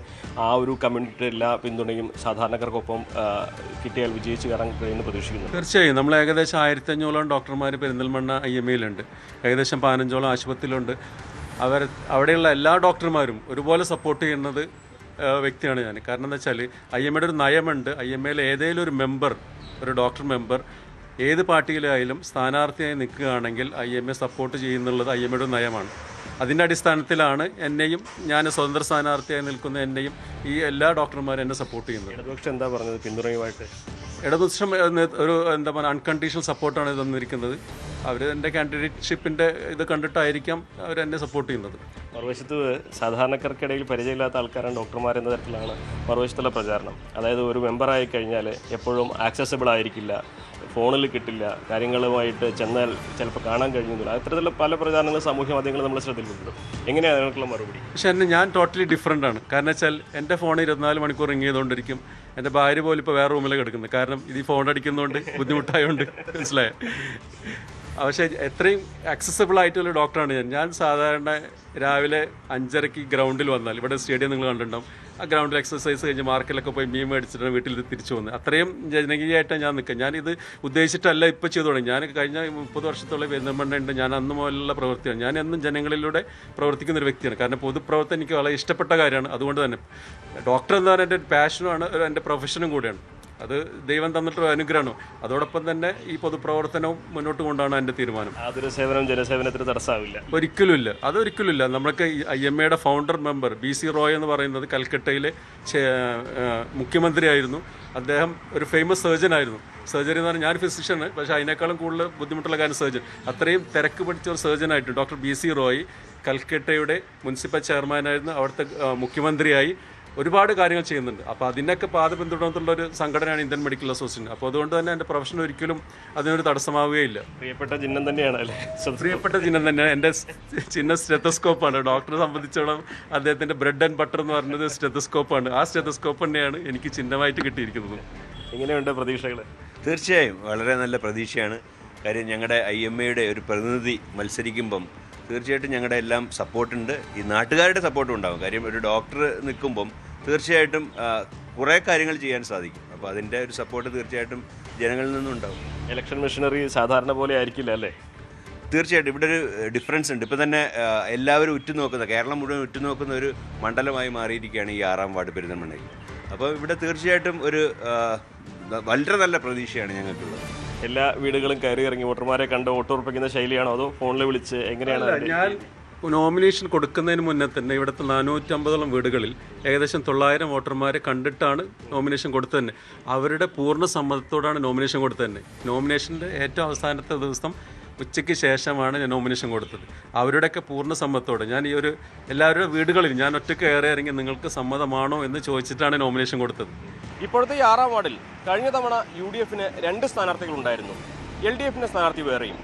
ആ ഒരു കമ്മ്യൂണിറ്റിയുടെ എല്ലാ പിന്തുണയും സാധാരണക്കാർക്കൊപ്പം കിട്ടിയാൽ വിജയിച്ച് കയറാൻ കഴിയുമെന്ന് പ്രതീക്ഷിക്കുന്നു. തീർച്ചയായും നമ്മൾ ഏകദേശം 1500 ഡോക്ടർമാർ പെരിന്തൽമണ്ണ IMAയിലുണ്ട്. ഏകദേശം 15ഓളം ആശുപത്രിയിലുണ്ട്. അവിടെയുള്ള എല്ലാ ഡോക്ടർമാരും ഒരുപോലെ സപ്പോർട്ട് ചെയ്യുന്നത് വ്യക്തിയാണ് ഞാൻ. കാരണം എന്താ വെച്ചാൽ IMAയുടെ ഒരു നയമുണ്ട്. IMAയിലെ ഏതെങ്കിലും ഒരു മെമ്പർ, ഒരു ഡോക്ടർ മെമ്പർ ഏത് പാർട്ടിയിലായാലും സ്ഥാനാർത്ഥിയായി നിൽക്കുകയാണെങ്കിൽ IMA സപ്പോർട്ട് ചെയ്യുന്നുള്ളത് IMAയുടെ നയമാണ്. അതിൻ്റെ അടിസ്ഥാനത്തിലാണ് എന്നെയും, ഞാൻ സ്വതന്ത്ര സ്ഥാനാർത്ഥിയായി നിൽക്കുന്ന എന്നെയും ഈ എല്ലാ ഡോക്ടർമാരും എന്നെ സപ്പോർട്ട് ചെയ്യുന്നത്. ഇടതുപക്ഷം എന്താ പറഞ്ഞത് പിന്തുണയുമായിട്ട്? ഇടതുപക്ഷം ഒരു എന്താ പറയുക അൺകണ്ടീഷണൽ സപ്പോർട്ടാണ് ഇത് തന്നിരിക്കുന്നത്. അവർ എൻ്റെ കാൻഡിഡേറ്റ്ഷിപ്പിൻ്റെ ഇത് കണ്ടിട്ടായിരിക്കാം അവരെന്നെ സപ്പോർട്ട് ചെയ്യുന്നത്. മറുവശത്ത് സാധാരണക്കാർക്കിടയിൽ പരിചയമില്ലാത്ത ആൾക്കാരാണ് ഡോക്ടർമാരെന്ന തരത്തിലാണ് മറുവശത്തുള്ള പ്രചാരണം. അതായത് ഒരു മെമ്പറായി കഴിഞ്ഞാൽ എപ്പോഴും ആക്സസിബിൾ ആയിരിക്കില്ല, ഫോണിൽ കിട്ടില്ല, കാര്യങ്ങളുമായിട്ട് ചെന്നാൽ ചിലപ്പോൾ കാണാൻ കഴിയുന്നില്ല. അത്തരത്തിലുള്ള പല പ്രചാരണങ്ങളും സാമൂഹ്യ മാധ്യമങ്ങൾ നമ്മൾ ശ്രദ്ധയിൽപ്പെടും. എങ്ങനെയാണ് അതിനുള്ള മറുപടി? പക്ഷെ ഞാൻ ടോട്ടലി ഡിഫറെൻ്റ് ആണ്. കാരണം വെച്ചാൽ എൻ്റെ ഫോൺ 24 മണിക്കൂർ റിങ് ചെയ്തുകൊണ്ടിരിക്കും. എൻ്റെ ഭാര്യ പോലും ഇപ്പോൾ വേറെ റൂമിൽ കിടക്കുന്നത്. കാരണം ഇത് ഈ ഫോൺ അടിക്കുന്നതുകൊണ്ട് ബുദ്ധിമുട്ടായതുകൊണ്ട്, മനസ്സിലായോ? പക്ഷേ എത്രയും ആക്സസിബിൾ ആയിട്ടുള്ള ഡോക്ടറാണ് ഞാൻ. സാധാരണ രാവിലെ 5:30 ഗ്രൗണ്ടിൽ വന്നാൽ, ഇവിടെ സ്റ്റേഡിയം നിങ്ങൾ കണ്ടിട്ടുണ്ടാവും, ആ ഗ്രൗണ്ടിൽ എക്സസൈസ് കഴിഞ്ഞ് മാർക്കിലൊക്കെ പോയി മീൻ മേടിച്ചിട്ടാണ് വീട്ടിൽ തിരിച്ചു വന്നത്. അത്രയും ജനകീയമായിട്ടാണ് ഞാൻ നിൽക്കുക. ഞാനിത് ഉദ്ദേശിച്ചിട്ടല്ല ഇപ്പോൾ ചെയ്തു തുടങ്ങി. ഞാൻ കഴിഞ്ഞ 30 വർഷത്തോളം പെരിന്തൽമണ്ണയുണ്ട്. ഞാൻ അന്ന് മുതലുള്ള പ്രവൃത്തിയാണ്. ഞാൻ എന്നും ജനങ്ങളിലൂടെ പ്രവർത്തിക്കുന്ന ഒരു വ്യക്തിയാണ്. കാരണം പൊതുപ്രവർത്തനം എനിക്ക് വളരെ ഇഷ്ടപ്പെട്ട കാര്യമാണ്. അതുകൊണ്ട് തന്നെ ഡോക്ടർ എന്ന് പറഞ്ഞാൽ എൻ്റെ ഒരു പാഷനുമാണ്, എൻ്റെ പ്രൊഫഷനും കൂടെയാണ്. അത് ദൈവം തന്നിട്ടൊരു അനുഗ്രഹമാണ്. അതോടൊപ്പം തന്നെ ഈ പൊതുപ്രവർത്തനവും മുന്നോട്ട് കൊണ്ടാണ് എൻ്റെ തീരുമാനം. അതൊരു സേവനം ജനസേവനത്തിന് തടസ്സമാവില്ല? ഒരിക്കലും ഇല്ല, അതൊരിക്കലും ഇല്ല. നമ്മൾക്ക് IMAയുടെ ഫൗണ്ടർ മെമ്പർ BC റോയ് എന്ന് പറയുന്നത് കൽക്കട്ടയിലെ മുഖ്യമന്ത്രിയായിരുന്നു. അദ്ദേഹം ഒരു ഫേമസ് സർജനായിരുന്നു. സർജറി എന്ന് പറഞ്ഞാൽ ഞാൻ ഫിസിഷ്യനാണ്, പക്ഷേ അതിനേക്കാളും കൂടുതൽ ബുദ്ധിമുട്ടുള്ള കാര്യം സർജൻ. അത്രയും തിരക്ക് പിടിച്ച ഒരു സർജനായിട്ട് ഡോക്ടർ BC റോയ് കൽക്കട്ടയുടെ മുനിസിപ്പൽ ചെയർമാനായിരുന്നു, അവിടുത്തെ മുഖ്യമന്ത്രിയായി ഒരുപാട് കാര്യങ്ങൾ ചെയ്യുന്നുണ്ട്. അപ്പോൾ അതിനൊക്കെ പാത പിന്തുടർന്നുള്ളൊരു സംഘടനയാണ് ഇന്ത്യൻ മെഡിക്കൽ അസോസിയേഷൻ. അപ്പോൾ അതുകൊണ്ട് തന്നെ എൻ്റെ പ്രൊഫഷൻ ഒരിക്കലും അതിനൊരു തടസ്സമാവുകയില്ല. പ്രിയപ്പെട്ട ചിഹ്നം തന്നെയാണ് അല്ലേ? പ്രിയപ്പെട്ട ചിഹ്നം തന്നെയാണ്. എൻ്റെ ചിഹ്നം സ്റ്റെത്തസ്കോപ്പാണ്. ഡോക്ടറെ സംബന്ധിച്ചോളം അദ്ദേഹത്തിൻ്റെ ബ്രെഡ് ആൻഡ് ബട്ടർ എന്ന് പറയുന്നത് സ്റ്റെത്തസ്കോപ്പാണ്. ആ സ്റ്റെത്തസ്കോപ്പ് തന്നെയാണ് എനിക്ക് ചിഹ്നമായിട്ട് കിട്ടിയിരിക്കുന്നത്. എങ്ങനെയുണ്ട് പ്രതീക്ഷകൾ? തീർച്ചയായും വളരെ നല്ല പ്രതീക്ഷയാണ്. കാര്യം ഞങ്ങളുടെ IMAയുടെ ഒരു പ്രതിനിധി മത്സരിക്കുമ്പം തീർച്ചയായിട്ടും ഞങ്ങളുടെ എല്ലാം സപ്പോർട്ടുണ്ട്. ഈ നാട്ടുകാരുടെ സപ്പോർട്ടും ഉണ്ടാകും. കാര്യം ഒരു ഡോക്ടർ നിൽക്കുമ്പം തീർച്ചയായിട്ടും കുറേ കാര്യങ്ങൾ ചെയ്യാൻ സാധിക്കും. അപ്പോൾ അതിൻ്റെ ഒരു സപ്പോർട്ട് തീർച്ചയായിട്ടും ജനങ്ങളിൽ നിന്നുണ്ടാകും. ഇലക്ഷൻ മെഷീനറി സാധാരണ പോലെ ആയിരിക്കില്ല അല്ലേ? തീർച്ചയായിട്ടും ഇവിടെ ഒരു ഡിഫറൻസ് ഉണ്ട്. ഇപ്പോൾ തന്നെ എല്ലാവരും ഉറ്റുനോക്കുന്ന, കേരളം മുഴുവൻ ഉറ്റുനോക്കുന്ന ഒരു മണ്ഡലമായി മാറിയിരിക്കുകയാണ് ഈ 6-ാം വാർഡ് പെരിന്തൽമണ്ണയിൽ. അപ്പോൾ ഇവിടെ തീർച്ചയായിട്ടും ഒരു വളരെ നല്ല പ്രതീക്ഷയാണ് ഞങ്ങൾക്കുള്ളത്. എല്ലാ വീടുകളും കയറി ഇറങ്ങി വോട്ടർമാരെ കണ്ട് വോട്ടുറപ്പിക്കുന്ന ശൈലിയാണോ അതോ ഫോണിൽ വിളിച്ച് എങ്ങനെയാണ്? ഞാൻ നോമിനേഷൻ കൊടുക്കുന്നതിന് മുന്നേ തന്നെ ഇവിടുത്തെ 450ഓളം വീടുകളിൽ ഏകദേശം 900 വോട്ടർമാരെ കണ്ടിട്ടാണ് നോമിനേഷൻ കൊടുത്തത് തന്നെ. അവരുടെ പൂർണ്ണ സമ്മതത്തോടാണ് നോമിനേഷൻ കൊടുത്തത് തന്നെ. നോമിനേഷൻ്റെ ഏറ്റവും അവസാനത്തെ ദിവസം ഉച്ചയ്ക്ക് ശേഷമാണ് ഞാൻ നോമിനേഷൻ കൊടുത്തത്. അവരുടെയൊക്കെ പൂർണ്ണ സമ്മതത്തോടെ ഞാൻ ഈ ഒരു എല്ലാവരുടെ വീടുകളിൽ ഞാൻ ഒറ്റയ്ക്ക് കയറി ഇറങ്ങി നിങ്ങൾക്ക് സമ്മതമാണോ എന്ന് ചോദിച്ചിട്ടാണ് നോമിനേഷൻ കൊടുത്തത്. ഇപ്പോഴത്തെ 6ാം വാർഡിൽ കഴിഞ്ഞ തവണ UDFന് 2 സ്ഥാനാർത്ഥികളുണ്ടായിരുന്നു. LDFിൻ്റെ സ്ഥാനാർത്ഥി വേറെയും.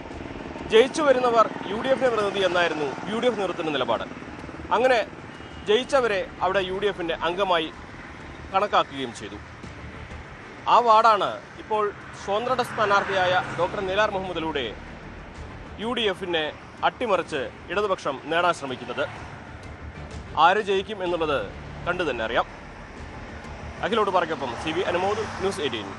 ജയിച്ചു വരുന്നവർ UDFിനെ പ്രതിനിധി എന്നായിരുന്നു UDF നേതൃത്വത്തിൻ്റെ നിലപാട്. അങ്ങനെ ജയിച്ചവരെ അവിടെ UDFിൻ്റെ അംഗമായി കണക്കാക്കുകയും ചെയ്തു. ആ വാർഡാണ് ഇപ്പോൾ സ്വതന്ത്ര സ്ഥാനാർത്ഥിയായ ഡോക്ടർ നിലാർ മുഹമ്മദിലൂടെ UDFിനെ അട്ടിമറിച്ച് ഇടതുപക്ഷം നേടാൻ ശ്രമിക്കുന്നത്. ആര് ജയിക്കും എന്നുള്ളത് കണ്ടു തന്നെ അറിയാം. അഖിലോട് പറയ്ക്കൊപ്പം CV അനുമോദ്, ന്യൂസ് 18.